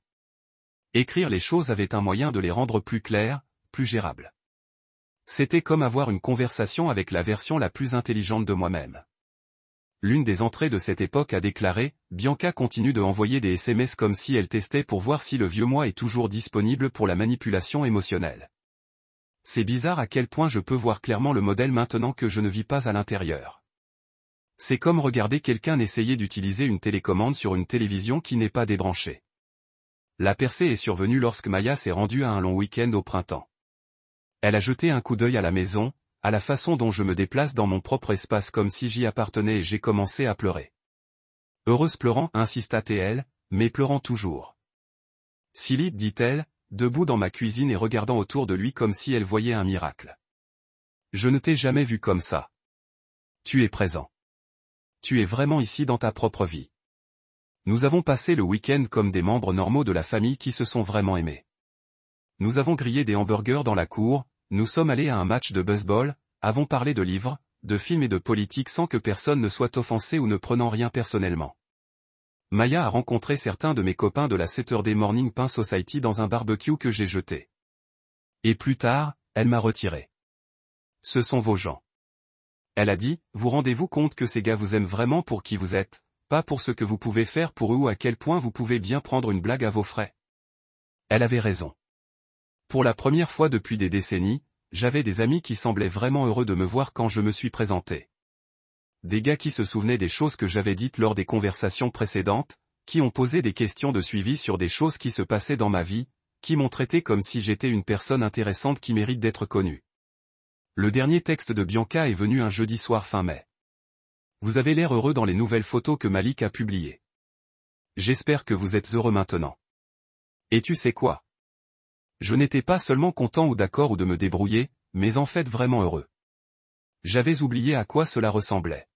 Écrire les choses avait un moyen de les rendre plus claires, plus gérables. C'était comme avoir une conversation avec la version la plus intelligente de moi-même. L'une des entrées de cette époque a déclaré, Bianca continue de envoyer des SMS comme si elle testait pour voir si le vieux moi est toujours disponible pour la manipulation émotionnelle. C'est bizarre à quel point je peux voir clairement le modèle maintenant que je ne vis pas à l'intérieur. C'est comme regarder quelqu'un essayer d'utiliser une télécommande sur une télévision qui n'est pas débranchée. La percée est survenue lorsque Maya s'est rendue à un long week-end au printemps. Elle a jeté un coup d'œil à la maison, à la façon dont je me déplace dans mon propre espace comme si j'y appartenais et j'ai commencé à pleurer. Heureuse pleurant, insista-t-elle, mais pleurant toujours. Silly, dit-elle, debout dans ma cuisine et regardant autour de lui comme si elle voyait un miracle. Je ne t'ai jamais vu comme ça. Tu es présent. Tu es vraiment ici dans ta propre vie. Nous avons passé le week-end comme des membres normaux de la famille qui se sont vraiment aimés. Nous avons grillé des hamburgers dans la cour, nous sommes allés à un match de baseball, avons parlé de livres, de films et de politique sans que personne ne soit offensé ou ne prenant rien personnellement. Maya a rencontré certains de mes copains de la Saturday Morning Pin Society dans un barbecue que j'ai jeté. Et plus tard, elle m'a retiré. Ce sont vos gens. Elle a dit, vous rendez-vous compte que ces gars vous aiment vraiment pour qui vous êtes, pas pour ce que vous pouvez faire pour eux ou à quel point vous pouvez bien prendre une blague à vos frais. Elle avait raison. Pour la première fois depuis des décennies, j'avais des amis qui semblaient vraiment heureux de me voir quand je me suis présenté. Des gars qui se souvenaient des choses que j'avais dites lors des conversations précédentes, qui ont posé des questions de suivi sur des choses qui se passaient dans ma vie, qui m'ont traité comme si j'étais une personne intéressante qui mérite d'être connue. Le dernier texte de Bianca est venu un jeudi soir fin mai. Vous avez l'air heureux dans les nouvelles photos que Malik a publiées. J'espère que vous êtes heureux maintenant. Et tu sais quoi? Je n'étais pas seulement content ou d'accord ou de me débrouiller, mais en fait vraiment heureux. J'avais oublié à quoi cela ressemblait.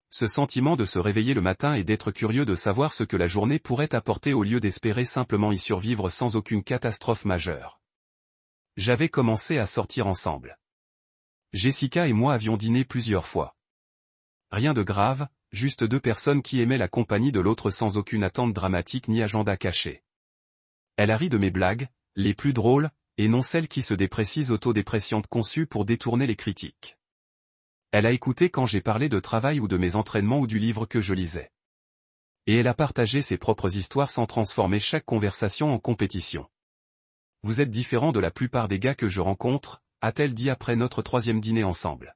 Ce sentiment de se réveiller le matin et d'être curieux de savoir ce que la journée pourrait apporter au lieu d'espérer simplement y survivre sans aucune catastrophe majeure. J'avais commencé à sortir ensemble. Jessica et moi avions dîné plusieurs fois. Rien de grave, juste deux personnes qui aimaient la compagnie de l'autre sans aucune attente dramatique ni agenda caché. Elle a ri de mes blagues, les plus drôles, et non celles qui se déprécisent autodépréciantes conçues pour détourner les critiques. Elle a écouté quand j'ai parlé de travail ou de mes entraînements ou du livre que je lisais. Et elle a partagé ses propres histoires sans transformer chaque conversation en compétition. Vous êtes différent de la plupart des gars que je rencontre, a-t-elle dit après notre 3e dîner ensemble.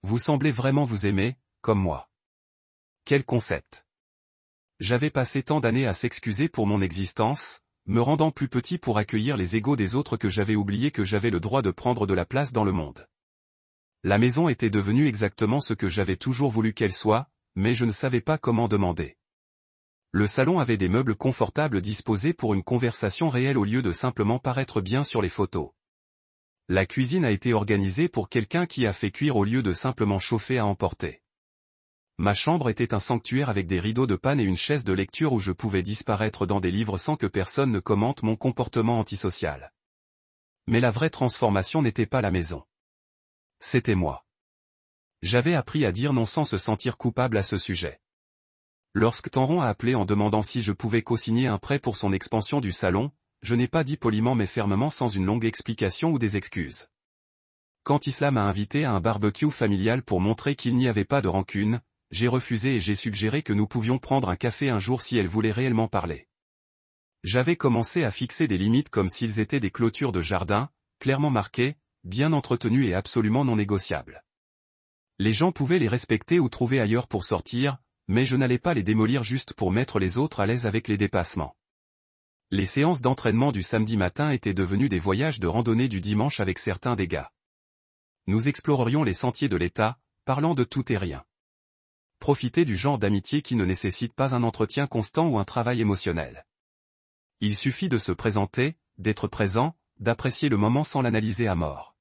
Vous semblez vraiment vous aimer, comme moi. Quel concept. J'avais passé tant d'années à s'excuser pour mon existence, me rendant plus petit pour accueillir les égos des autres que j'avais oublié que j'avais le droit de prendre de la place dans le monde. La maison était devenue exactement ce que j'avais toujours voulu qu'elle soit, mais je ne savais pas comment demander. Le salon avait des meubles confortables disposés pour une conversation réelle au lieu de simplement paraître bien sur les photos. La cuisine a été organisée pour quelqu'un qui a fait cuire au lieu de simplement chauffer à emporter. Ma chambre était un sanctuaire avec des rideaux de panne et une chaise de lecture où je pouvais disparaître dans des livres sans que personne ne commente mon comportement antisocial. Mais la vraie transformation n'était pas la maison. C'était moi. J'avais appris à dire non sans se sentir coupable à ce sujet. Lorsque Tanron a appelé en demandant si je pouvais co-signer un prêt pour son expansion du salon, je n'ai pas dit poliment mais fermement sans une longue explication ou des excuses. Quand Islam m'a invité à un barbecue familial pour montrer qu'il n'y avait pas de rancune, j'ai refusé et j'ai suggéré que nous pouvions prendre un café un jour si elle voulait réellement parler. J'avais commencé à fixer des limites comme s'ils étaient des clôtures de jardin, clairement marquées, bien entretenues et absolument non négociables. Les gens pouvaient les respecter ou trouver ailleurs pour sortir, mais je n'allais pas les démolir juste pour mettre les autres à l'aise avec les dépassements. Les séances d'entraînement du samedi matin étaient devenues des voyages de randonnée du dimanche avec certains des gars. Nous explorerions les sentiers de l'État, parlant de tout et rien. Profiter du genre d'amitié qui ne nécessite pas un entretien constant ou un travail émotionnel. Il suffit de se présenter, d'être présent, d'apprécier le moment sans l'analyser à mort.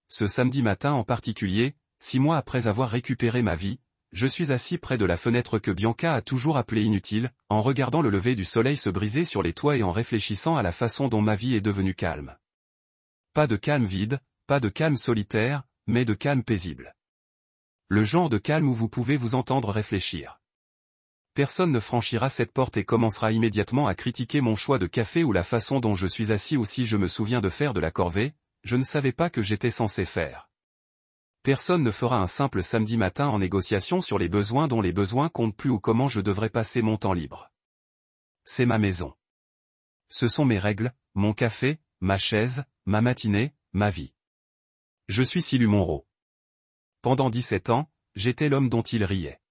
Ce samedi matin en particulier, 6 mois après avoir récupéré ma vie, je suis assis près de la fenêtre que Bianca a toujours appelée inutile, en regardant le lever du soleil se briser sur les toits et en réfléchissant à la façon dont ma vie est devenue calme. Pas de calme vide, pas de calme solitaire, mais de calme paisible. Le genre de calme où vous pouvez vous entendre réfléchir. Personne ne franchira cette porte et commencera immédiatement à critiquer mon choix de café ou la façon dont je suis assis ou si je me souviens de faire de la corvée, je ne savais pas que j'étais censé faire. Personne ne fera un simple samedi matin en négociation sur les besoins dont les besoins comptent plus ou comment je devrais passer mon temps libre. C'est ma maison. Ce sont mes règles, mon café, ma chaise, ma matinée, ma vie. Je suis Silu Monroe. Pendant 17 ans, j'étais l'homme dont il riait.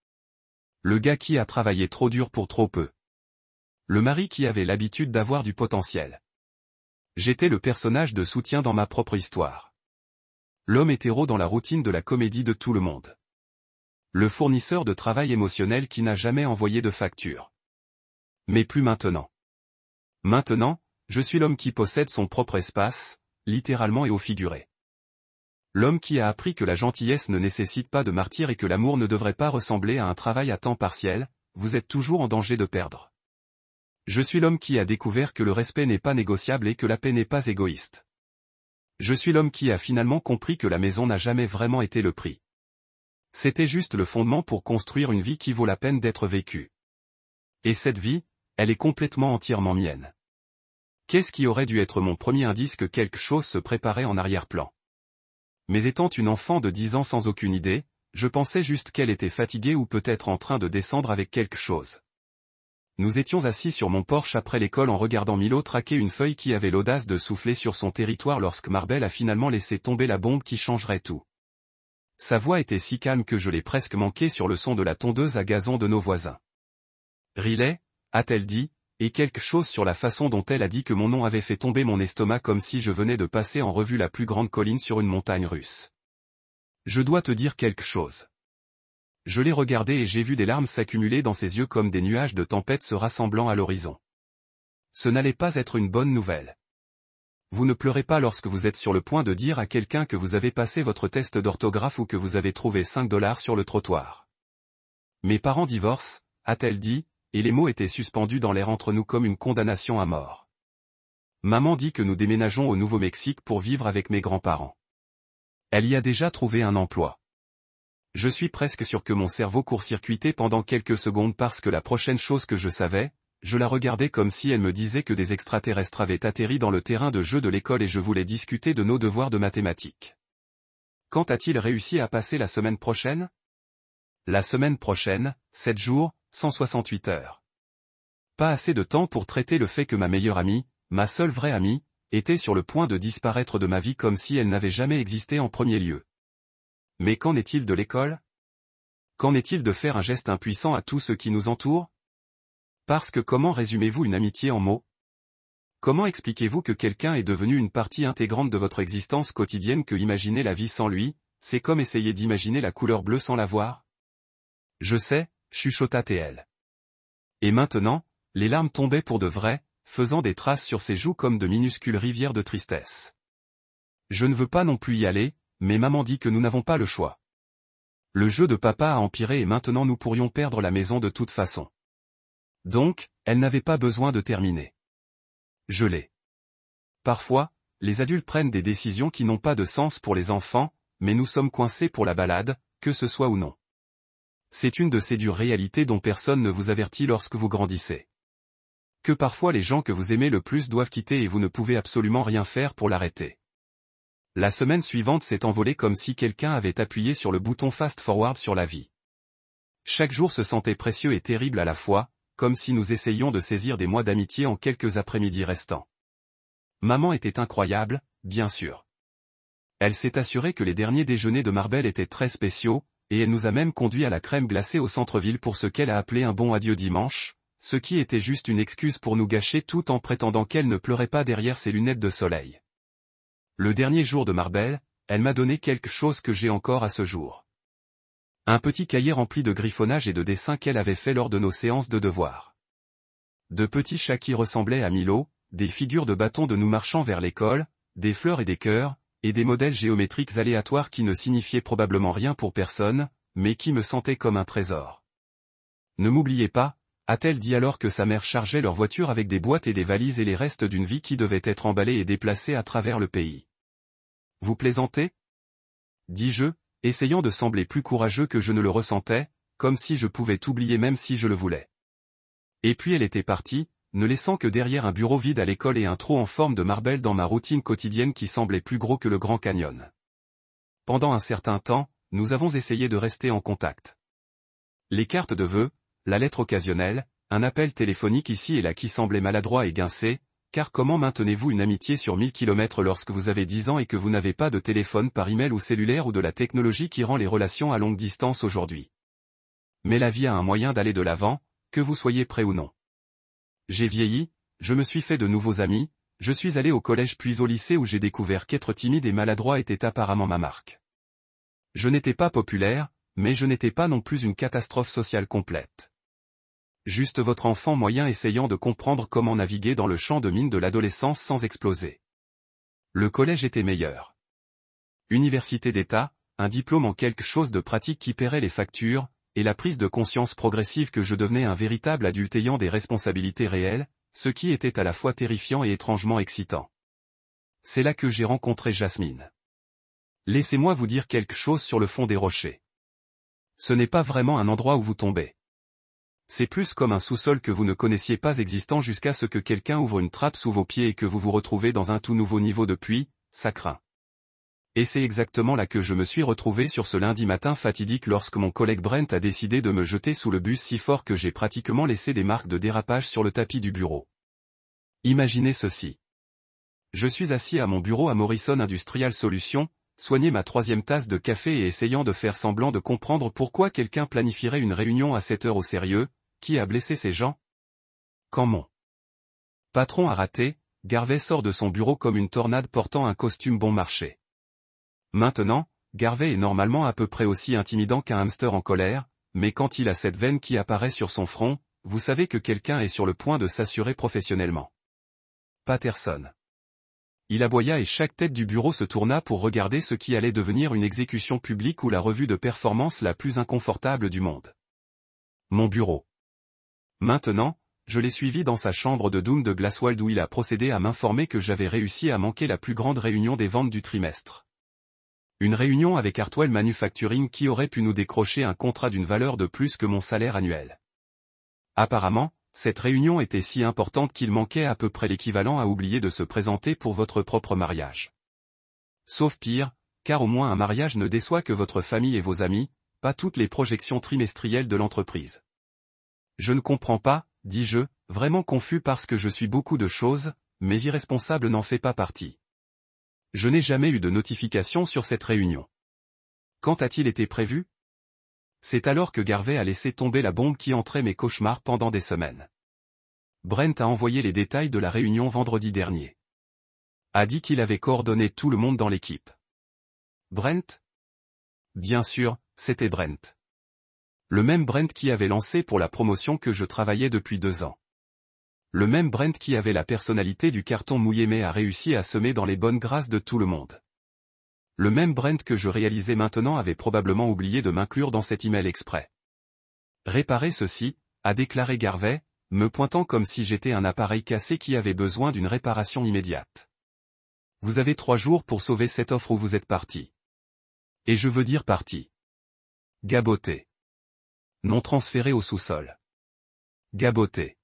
Le gars qui a travaillé trop dur pour trop peu. Le mari qui avait l'habitude d'avoir du potentiel. J'étais le personnage de soutien dans ma propre histoire. L'homme hétéro dans la routine de la comédie de tout le monde. Le fournisseur de travail émotionnel qui n'a jamais envoyé de facture. Mais plus maintenant. Maintenant, je suis l'homme qui possède son propre espace, littéralement et au figuré. L'homme qui a appris que la gentillesse ne nécessite pas de martyr et que l'amour ne devrait pas ressembler à un travail à temps partiel, vous êtes toujours en danger de perdre. Je suis l'homme qui a découvert que le respect n'est pas négociable et que la paix n'est pas égoïste. Je suis l'homme qui a finalement compris que la maison n'a jamais vraiment été le prix. C'était juste le fondement pour construire une vie qui vaut la peine d'être vécue. Et cette vie, elle est complètement entièrement mienne. Qu'est-ce qui aurait dû être mon premier indice que quelque chose se préparait en arrière-plan? Mais étant une enfant de 10 ans sans aucune idée, je pensais juste qu'elle était fatiguée ou peut-être en train de descendre avec quelque chose. Nous étions assis sur mon porche après l'école en regardant Milo traquer une feuille qui avait l'audace de souffler sur son territoire lorsque Marbel a finalement laissé tomber la bombe qui changerait tout. Sa voix était si calme que je l'ai presque manqué sur le son de la tondeuse à gazon de nos voisins. Riley, a-t-elle dit, et quelque chose sur la façon dont elle a dit que mon nom avait fait tomber mon estomac comme si je venais de passer en revue la plus grande colline sur une montagne russe. Je dois te dire quelque chose. Je l'ai regardée et j'ai vu des larmes s'accumuler dans ses yeux comme des nuages de tempête se rassemblant à l'horizon. Ce n'allait pas être une bonne nouvelle. Vous ne pleurez pas lorsque vous êtes sur le point de dire à quelqu'un que vous avez passé votre test d'orthographe ou que vous avez trouvé 5 dollars sur le trottoir. Mes parents divorcent, a-t-elle dit, et les mots étaient suspendus dans l'air entre nous comme une condamnation à mort. Maman dit que nous déménageons au Nouveau-Mexique pour vivre avec mes grands-parents. Elle y a déjà trouvé un emploi. Je suis presque sûr que mon cerveau court-circuitait pendant quelques secondes parce que la prochaine chose que je savais, je la regardais comme si elle me disait que des extraterrestres avaient atterri dans le terrain de jeu de l'école et je voulais discuter de nos devoirs de mathématiques. Quand a-t-il réussi à passer la semaine prochaine? La semaine prochaine, 7 jours, 168 heures. Pas assez de temps pour traiter le fait que ma meilleure amie, ma seule vraie amie, était sur le point de disparaître de ma vie comme si elle n'avait jamais existé en premier lieu. Mais qu'en est-il de l'école? Qu'en est-il de faire un geste impuissant à tout ce qui nous entoure? Parce que comment résumez-vous une amitié en mots? Comment expliquez-vous que quelqu'un est devenu une partie intégrante de votre existence quotidienne que imaginer la vie sans lui, c'est comme essayer d'imaginer la couleur bleue sans la voir? Je sais, chuchota TL. Et maintenant, les larmes tombaient pour de vrai, faisant des traces sur ses joues comme de minuscules rivières de tristesse. Je ne veux pas non plus y aller, mais maman dit que nous n'avons pas le choix. Le jeu de papa a empiré et maintenant nous pourrions perdre la maison de toute façon. Donc, elle n'avait pas besoin de terminer. Je l'ai. Parfois, les adultes prennent des décisions qui n'ont pas de sens pour les enfants, mais nous sommes coincés pour la balade, que ce soit ou non. C'est une de ces dures réalités dont personne ne vous avertit lorsque vous grandissez. Que parfois les gens que vous aimez le plus doivent quitter et vous ne pouvez absolument rien faire pour l'arrêter. La semaine suivante s'est envolée comme si quelqu'un avait appuyé sur le bouton fast forward sur la vie. Chaque jour se sentait précieux et terrible à la fois, comme si nous essayions de saisir des mois d'amitié en quelques après-midi restants. Maman était incroyable, bien sûr. Elle s'est assurée que les derniers déjeuners de Marbelle étaient très spéciaux, et elle nous a même conduits à la crème glacée au centre-ville pour ce qu'elle a appelé un bon adieu dimanche, ce qui était juste une excuse pour nous gâcher tout en prétendant qu'elle ne pleurait pas derrière ses lunettes de soleil. Le dernier jour de Marbelle, elle m'a donné quelque chose que j'ai encore à ce jour. Un petit cahier rempli de griffonnage et de dessins qu'elle avait fait lors de nos séances de devoirs. De petits chats qui ressemblaient à Milo, des figures de bâtons de nous marchant vers l'école, des fleurs et des cœurs, et des modèles géométriques aléatoires qui ne signifiaient probablement rien pour personne, mais qui me sentaient comme un trésor. Ne m'oubliez pas, a-t-elle dit alors que sa mère chargeait leur voiture avec des boîtes et des valises et les restes d'une vie qui devait être emballée et déplacée à travers le pays. Vous plaisantez? Dis-je, essayant de sembler plus courageux que je ne le ressentais, comme si je pouvais t'oublier même si je le voulais. Et puis elle était partie, ne laissant que derrière un bureau vide à l'école et un trou en forme de Marbelle dans ma routine quotidienne qui semblait plus gros que le Grand Canyon. Pendant un certain temps, nous avons essayé de rester en contact. Les cartes de vœux, la lettre occasionnelle, un appel téléphonique ici et là qui semblait maladroit et guincé, car comment maintenez-vous une amitié sur 1000 km lorsque vous avez 10 ans et que vous n'avez pas de téléphone par email ou cellulaire ou de la technologie qui rend les relations à longue distance aujourd'hui? Mais la vie a un moyen d'aller de l'avant, que vous soyez prêt ou non. J'ai vieilli, je me suis fait de nouveaux amis, je suis allé au collège puis au lycée où j'ai découvert qu'être timide et maladroit était apparemment ma marque. Je n'étais pas populaire, mais je n'étais pas non plus une catastrophe sociale complète. Juste votre enfant moyen essayant de comprendre comment naviguer dans le champ de mine de l'adolescence sans exploser. Le collège était meilleur. Université d'État, un diplôme en quelque chose de pratique qui paierait les factures, et la prise de conscience progressive que je devenais un véritable adulte ayant des responsabilités réelles, ce qui était à la fois terrifiant et étrangement excitant. C'est là que j'ai rencontré Jasmine. Laissez-moi vous dire quelque chose sur le fond des rochers. Ce n'est pas vraiment un endroit où vous tombez. C'est plus comme un sous-sol que vous ne connaissiez pas existant jusqu'à ce que quelqu'un ouvre une trappe sous vos pieds et que vous vous retrouvez dans un tout nouveau niveau de pluie, ça craint. Et c'est exactement là que je me suis retrouvé sur ce lundi matin fatidique lorsque mon collègue Brent a décidé de me jeter sous le bus si fort que j'ai pratiquement laissé des marques de dérapage sur le tapis du bureau. Imaginez ceci. Je suis assis à mon bureau à Morrison Industrial Solutions, soigner ma 3e tasse de café et essayant de faire semblant de comprendre pourquoi quelqu'un planifierait une réunion à cette heure au sérieux. Qui a blessé ces gens? Quand mon Patron a raté, Garvey sort de son bureau comme une tornade portant un costume bon marché. Maintenant, Garvey est normalement à peu près aussi intimidant qu'un hamster en colère, mais quand il a cette veine qui apparaît sur son front, vous savez que quelqu'un est sur le point de s'assurer professionnellement. Patterson. Il aboya et chaque tête du bureau se tourna pour regarder ce qui allait devenir une exécution publique ou la revue de performance la plus inconfortable du monde. Mon bureau. Maintenant, je l'ai suivi dans sa chambre de Doom de Glasswald où il a procédé à m'informer que j'avais réussi à manquer la plus grande réunion des ventes du trimestre. Une réunion avec Hartwell Manufacturing qui aurait pu nous décrocher un contrat d'une valeur de plus que mon salaire annuel. Apparemment, cette réunion était si importante qu'il manquait à peu près l'équivalent à oublier de se présenter pour votre propre mariage. Sauf pire, car au moins un mariage ne déçoit que votre famille et vos amis, pas toutes les projections trimestrielles de l'entreprise. Je ne comprends pas, dis-je, vraiment confus parce que je suis beaucoup de choses, mais irresponsable n'en fait pas partie. Je n'ai jamais eu de notification sur cette réunion. Quand a-t-il été prévu ? C'est alors que Garvey a laissé tomber la bombe qui entrait mes cauchemars pendant des semaines. Brent a envoyé les détails de la réunion vendredi dernier. A dit qu'il avait coordonné tout le monde dans l'équipe. Brent ? Bien sûr, c'était Brent. Le même Brent qui avait lancé pour la promotion que je travaillais depuis 2 ans. Le même Brent qui avait la personnalité du carton mouillé mais a réussi à semer dans les bonnes grâces de tout le monde. Le même Brent que je réalisais maintenant avait probablement oublié de m'inclure dans cet email exprès. Réparez ceci, a déclaré Garvey, me pointant comme si j'étais un appareil cassé qui avait besoin d'une réparation immédiate. Vous avez 3 jours pour sauver cette offre où vous êtes parti. Et je veux dire parti. Gaboté. Non transféré au sous-sol. Gaboté.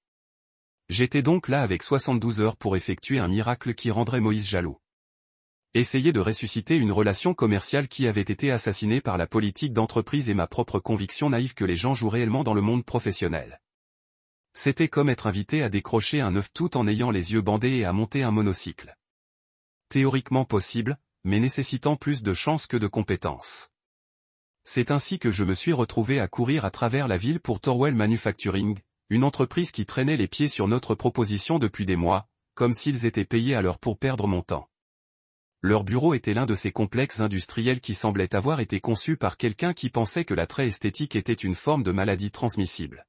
J'étais donc là avec 72 heures pour effectuer un miracle qui rendrait Moïse jaloux. Essayer de ressusciter une relation commerciale qui avait été assassinée par la politique d'entreprise et ma propre conviction naïve que les gens jouent réellement dans le monde professionnel. C'était comme être invité à décrocher un œuf tout en ayant les yeux bandés et à monter un monocycle. Théoriquement possible, mais nécessitant plus de chance que de compétences. C'est ainsi que je me suis retrouvé à courir à travers la ville pour Thorwell Manufacturing, une entreprise qui traînait les pieds sur notre proposition depuis des mois, comme s'ils étaient payés à l'heure pour perdre mon temps. Leur bureau était l'un de ces complexes industriels qui semblaient avoir été conçus par quelqu'un qui pensait que l'attrait esthétique était une forme de maladie transmissible.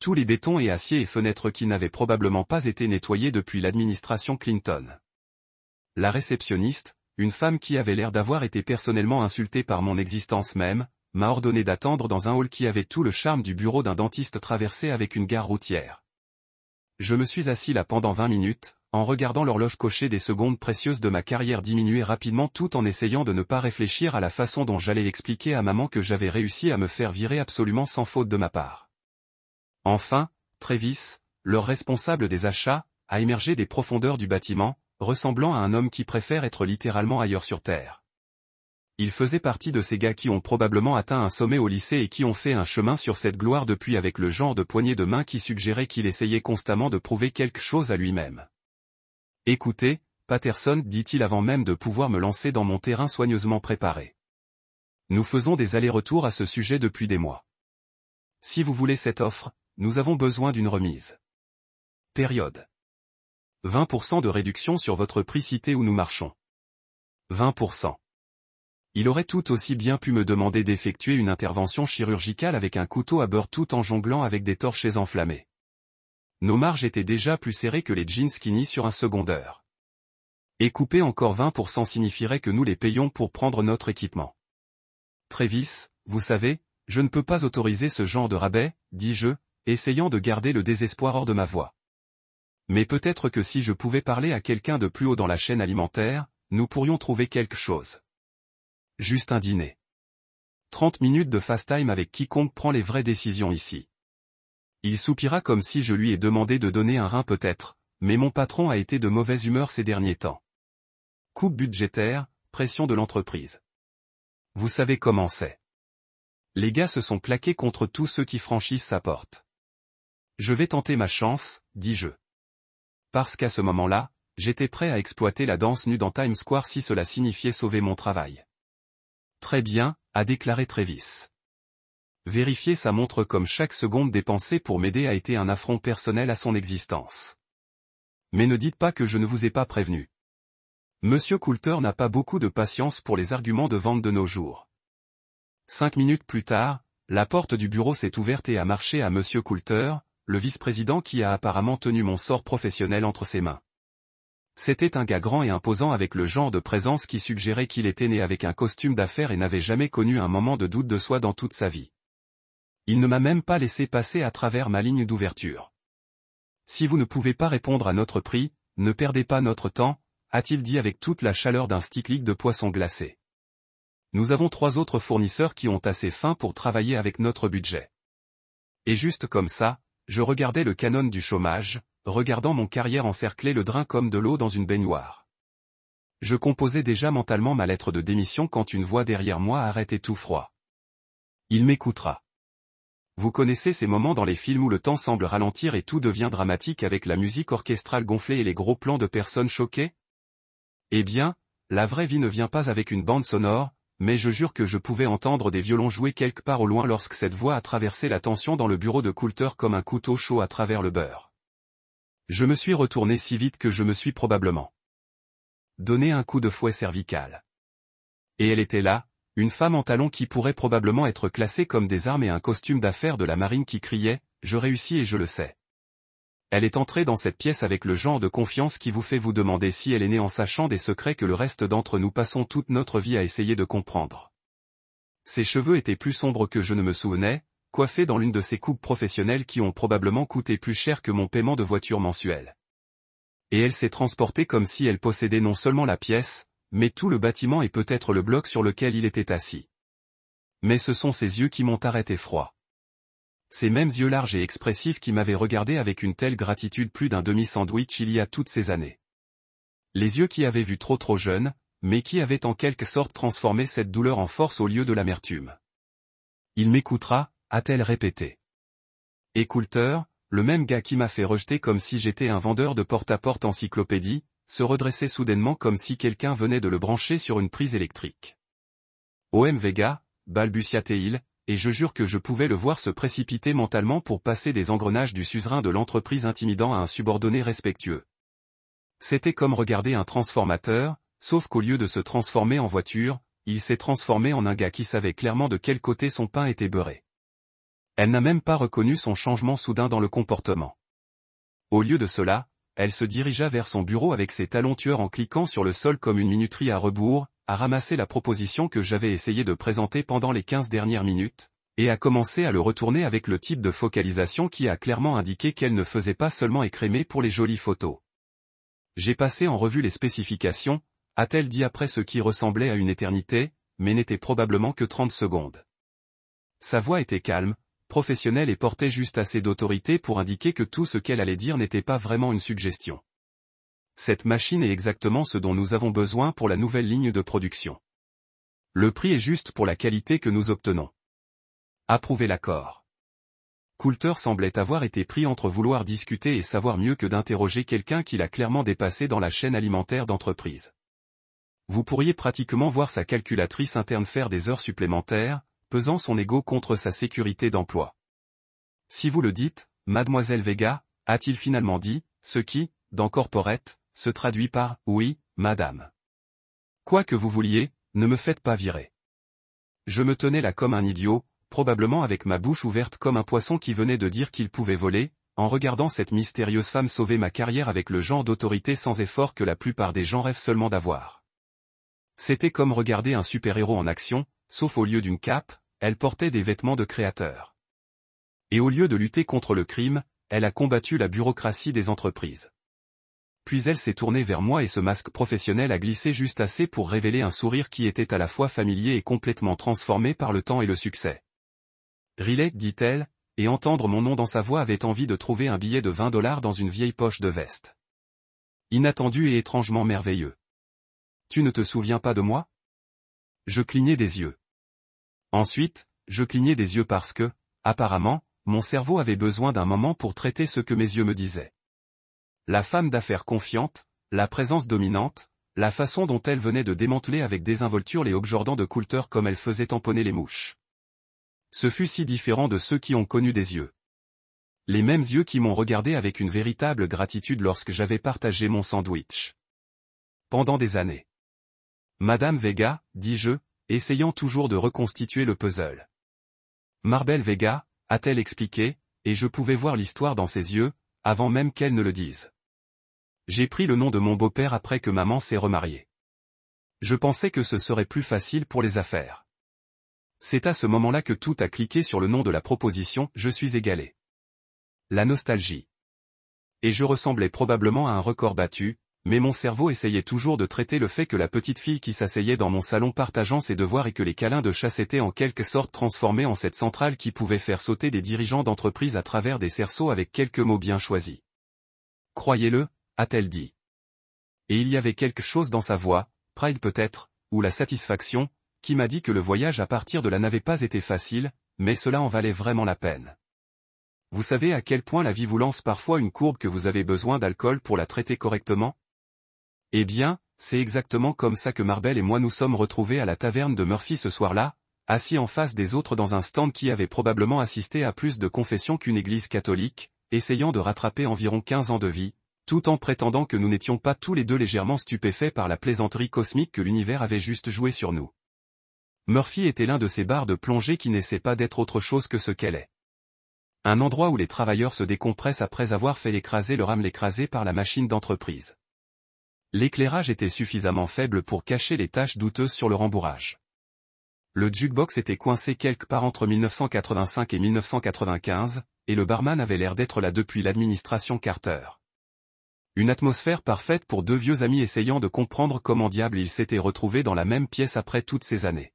Tous les bétons et aciers et fenêtres qui n'avaient probablement pas été nettoyés depuis l'administration Clinton. La réceptionniste, une femme qui avait l'air d'avoir été personnellement insultée par mon existence même, m'a ordonné d'attendre dans un hall qui avait tout le charme du bureau d'un dentiste traversé avec une gare routière. Je me suis assis là pendant 20 minutes, en regardant l'horloge cocher des secondes précieuses de ma carrière diminuer rapidement tout en essayant de ne pas réfléchir à la façon dont j'allais expliquer à maman que j'avais réussi à me faire virer absolument sans faute de ma part. Enfin, Travis, leur responsable des achats, a émergé des profondeurs du bâtiment, ressemblant à un homme qui préfère être littéralement ailleurs sur Terre. Il faisait partie de ces gars qui ont probablement atteint un sommet au lycée et qui ont fait un chemin sur cette gloire depuis avec le genre de poignée de main qui suggérait qu'il essayait constamment de prouver quelque chose à lui-même. Écoutez, Patterson, dit-il avant même de pouvoir me lancer dans mon terrain soigneusement préparé. Nous faisons des allers-retours à ce sujet depuis des mois. Si vous voulez cette offre, nous avons besoin d'une remise. Période. 20% de réduction sur votre prix cité où nous marchons. 20%. Il aurait tout aussi bien pu me demander d'effectuer une intervention chirurgicale avec un couteau à beurre tout en jonglant avec des torchets enflammés. Nos marges étaient déjà plus serrées que les jeans skinny sur un secondeur. Et couper encore 20% signifierait que nous les payons pour prendre notre équipement. Travis, vous savez, je ne peux pas autoriser ce genre de rabais, dis-je, essayant de garder le désespoir hors de ma voix. Mais peut-être que si je pouvais parler à quelqu'un de plus haut dans la chaîne alimentaire, nous pourrions trouver quelque chose. Juste un dîner. 30 minutes de fast time avec quiconque prend les vraies décisions ici. Il soupira comme si je lui ai demandé de donner un rein peut-être, mais mon patron a été de mauvaise humeur ces derniers temps. Coupe budgétaire, pression de l'entreprise. Vous savez comment c'est. Les gars se sont claqués contre tous ceux qui franchissent sa porte. Je vais tenter ma chance, dis-je. Parce qu'à ce moment-là, j'étais prêt à exploiter la danse nue dans Times Square si cela signifiait sauver mon travail. Très bien, a déclaré Travis. Vérifier sa montre comme chaque seconde dépensée pour m'aider a été un affront personnel à son existence. Mais ne dites pas que je ne vous ai pas prévenu. Monsieur Coulter n'a pas beaucoup de patience pour les arguments de vente de nos jours. 5 minutes plus tard, la porte du bureau s'est ouverte et a marché à Monsieur Coulter, le vice-président qui a apparemment tenu mon sort professionnel entre ses mains. C'était un gars grand et imposant avec le genre de présence qui suggérait qu'il était né avec un costume d'affaires et n'avait jamais connu un moment de doute de soi dans toute sa vie. Il ne m'a même pas laissé passer à travers ma ligne d'ouverture. Si vous ne pouvez pas répondre à notre prix, ne perdez pas notre temps, a-t-il dit avec toute la chaleur d'un stick de poisson glacé. Nous avons 3 autres fournisseurs qui ont assez faim pour travailler avec notre budget. Et juste comme ça, je regardais le canon du chômage, regardant mon carrière encercler le drain comme de l'eau dans une baignoire. Je composais déjà mentalement ma lettre de démission quand une voix derrière moi arrêtait tout froid. Il m'écoutera. Vous connaissez ces moments dans les films où le temps semble ralentir et tout devient dramatique avec la musique orchestrale gonflée et les gros plans de personnes choquées? Eh bien, la vraie vie ne vient pas avec une bande sonore, mais je jure que je pouvais entendre des violons jouer quelque part au loin lorsque cette voix a traversé la tension dans le bureau de Coulter comme un couteau chaud à travers le beurre. Je me suis retourné si vite que je me suis probablement donné un coup de fouet cervical. Et elle était là, une femme en talons qui pourrait probablement être classée comme des armes et un costume d'affaires de la marine qui criait « Je réussis et je le sais ». Elle est entrée dans cette pièce avec le genre de confiance qui vous fait vous demander si elle est née en sachant des secrets que le reste d'entre nous passons toute notre vie à essayer de comprendre. Ses cheveux étaient plus sombres que je ne me souvenais, coiffée dans l'une de ces coupes professionnelles qui ont probablement coûté plus cher que mon paiement de voiture mensuel. Et elle s'est transportée comme si elle possédait non seulement la pièce, mais tout le bâtiment et peut-être le bloc sur lequel il était assis. Mais ce sont ses yeux qui m'ont arrêté froid. Ces mêmes yeux larges et expressifs qui m'avaient regardé avec une telle gratitude plus d'un demi-sandwich il y a toutes ces années. Les yeux qui avaient vu trop jeune, mais qui avaient en quelque sorte transformé cette douleur en force au lieu de l'amertume. Il m'écoutera, a-t-elle répété. Et Coulter, le même gars qui m'a fait rejeter comme si j'étais un vendeur de porte-à-porte encyclopédie, se redressait soudainement comme si quelqu'un venait de le brancher sur une prise électrique. OM Vega, balbutia-t-il, et je jure que je pouvais le voir se précipiter mentalement pour passer des engrenages du suzerain de l'entreprise intimidant à un subordonné respectueux. C'était comme regarder un transformateur, sauf qu'au lieu de se transformer en voiture, il s'est transformé en un gars qui savait clairement de quel côté son pain était beurré. Elle n'a même pas reconnu son changement soudain dans le comportement. Au lieu de cela, elle se dirigea vers son bureau avec ses talons tueurs en cliquant sur le sol comme une minuterie à rebours, a ramassé la proposition que j'avais essayé de présenter pendant les 15 dernières minutes, et a commencé à le retourner avec le type de focalisation qui a clairement indiqué qu'elle ne faisait pas seulement écrémer pour les jolies photos. J'ai passé en revue les spécifications, a-t-elle dit après ce qui ressemblait à une éternité, mais n'était probablement que 30 secondes. Sa voix était calme, professionnelle et portait juste assez d'autorité pour indiquer que tout ce qu'elle allait dire n'était pas vraiment une suggestion. Cette machine est exactement ce dont nous avons besoin pour la nouvelle ligne de production. Le prix est juste pour la qualité que nous obtenons. Approuvez l'accord. Coulter semblait avoir été pris entre vouloir discuter et savoir mieux que d'interroger quelqu'un qu'il a clairement dépassé dans la chaîne alimentaire d'entreprise. Vous pourriez pratiquement voir sa calculatrice interne faire des heures supplémentaires, pesant son ego contre sa sécurité d'emploi. Si vous le dites, mademoiselle Vega, a-t-il finalement dit, ce qui, dans corporate, se traduit par « oui, madame ». Quoi que vous vouliez, ne me faites pas virer. Je me tenais là comme un idiot, probablement avec ma bouche ouverte comme un poisson qui venait de dire qu'il pouvait voler, en regardant cette mystérieuse femme sauver ma carrière avec le genre d'autorité sans effort que la plupart des gens rêvent seulement d'avoir. C'était comme regarder un super-héros en action, sauf au lieu d'une cape, elle portait des vêtements de créateur. Et au lieu de lutter contre le crime, elle a combattu la bureaucratie des entreprises. Puis elle s'est tournée vers moi et ce masque professionnel a glissé juste assez pour révéler un sourire qui était à la fois familier et complètement transformé par le temps et le succès. Riley, dit-elle, et entendre mon nom dans sa voix avait envie de trouver un billet de $20 dans une vieille poche de veste. Inattendu et étrangement merveilleux. Tu ne te souviens pas de moi? Je clignai des yeux. Ensuite, je clignai des yeux parce que, apparemment, mon cerveau avait besoin d'un moment pour traiter ce que mes yeux me disaient. La femme d'affaires confiante, la présence dominante, la façon dont elle venait de démanteler avec désinvolture les Hobjordans de Coulter comme elle faisait tamponner les mouches. Ce fut si différent de ceux qui ont connu des yeux. Les mêmes yeux qui m'ont regardé avec une véritable gratitude lorsque j'avais partagé mon sandwich. Pendant des années. Madame Vega, dis-je, essayant toujours de reconstituer le puzzle. Marbel Vega, a-t-elle expliqué, et je pouvais voir l'histoire dans ses yeux, avant même qu'elle ne le dise. J'ai pris le nom de mon beau-père après que maman s'est remariée. Je pensais que ce serait plus facile pour les affaires. C'est à ce moment-là que tout a cliqué sur le nom de la proposition, je suis égalé. La nostalgie. Et je ressemblais probablement à un record battu, mais mon cerveau essayait toujours de traiter le fait que la petite fille qui s'asseyait dans mon salon partageant ses devoirs et que les câlins de chasse étaient en quelque sorte transformés en cette centrale qui pouvait faire sauter des dirigeants d'entreprise à travers des cerceaux avec quelques mots bien choisis. Croyez-le, a-t-elle dit. Et il y avait quelque chose dans sa voix, pride peut-être, ou la satisfaction, qui m'a dit que le voyage à partir de là n'avait pas été facile, mais cela en valait vraiment la peine. Vous savez à quel point la vie vous lance parfois une courbe que vous avez besoin d'alcool pour la traiter correctement? Eh bien, c'est exactement comme ça que Marbel et moi nous sommes retrouvés à la taverne de Murphy ce soir-là, assis en face des autres dans un stand qui avait probablement assisté à plus de confessions qu'une église catholique, essayant de rattraper environ 15 ans de vie, tout en prétendant que nous n'étions pas tous les deux légèrement stupéfaits par la plaisanterie cosmique que l'univers avait juste joué sur nous. Murphy était l'un de ces bars de plongée qui n'essaie pas d'être autre chose que ce qu'elle est. Un endroit où les travailleurs se décompressent après avoir fait écraser leur âme l'écraser par la machine d'entreprise. L'éclairage était suffisamment faible pour cacher les taches douteuses sur le rembourrage. Le jukebox était coincé quelque part entre 1985 et 1995, et le barman avait l'air d'être là depuis l'administration Carter. Une atmosphère parfaite pour deux vieux amis essayant de comprendre comment diable ils s'étaient retrouvés dans la même pièce après toutes ces années.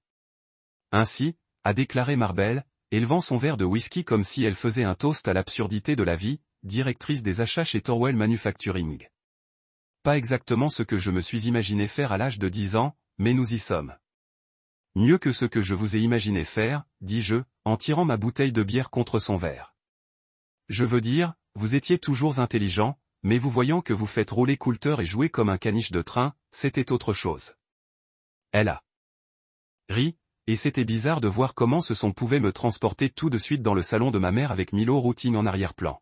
Ainsi, a déclaré Marbel, élevant son verre de whisky comme si elle faisait un toast à l'absurdité de la vie, directrice des achats chez Thorwell Manufacturing. Pas exactement ce que je me suis imaginé faire à l'âge de 10 ans, mais nous y sommes. Mieux que ce que je vous ai imaginé faire, dis-je, en tirant ma bouteille de bière contre son verre. Je veux dire, vous étiez toujours intelligent, mais vous voyant que vous faites rouler Coulter et jouer comme un caniche de train, c'était autre chose. Elle a ri, et c'était bizarre de voir comment ce son pouvait me transporter tout de suite dans le salon de ma mère avec Milo routing en arrière-plan.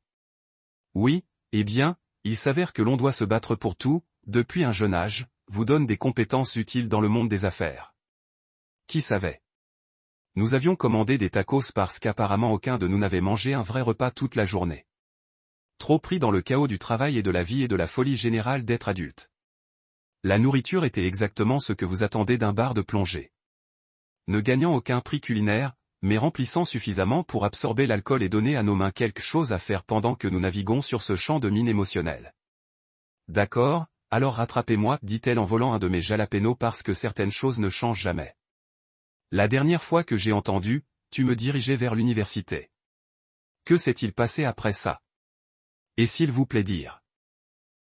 Oui, eh bien, il s'avère que l'on doit se battre pour tout, depuis un jeune âge, vous donne des compétences utiles dans le monde des affaires. Qui savait? Nous avions commandé des tacos parce qu'apparemment aucun de nous n'avait mangé un vrai repas toute la journée. Trop pris dans le chaos du travail et de la vie et de la folie générale d'être adulte. La nourriture était exactement ce que vous attendez d'un bar de plongée. Ne gagnant aucun prix culinaire, mais remplissant suffisamment pour absorber l'alcool et donner à nos mains quelque chose à faire pendant que nous naviguons sur ce champ de mine émotionnel. D'accord, alors rattrapez-moi, dit-elle en volant un de mes jalapenos parce que certaines choses ne changent jamais. La dernière fois que j'ai entendu, tu me dirigeais vers l'université. Que s'est-il passé après ça? Et s'il vous plaît dire.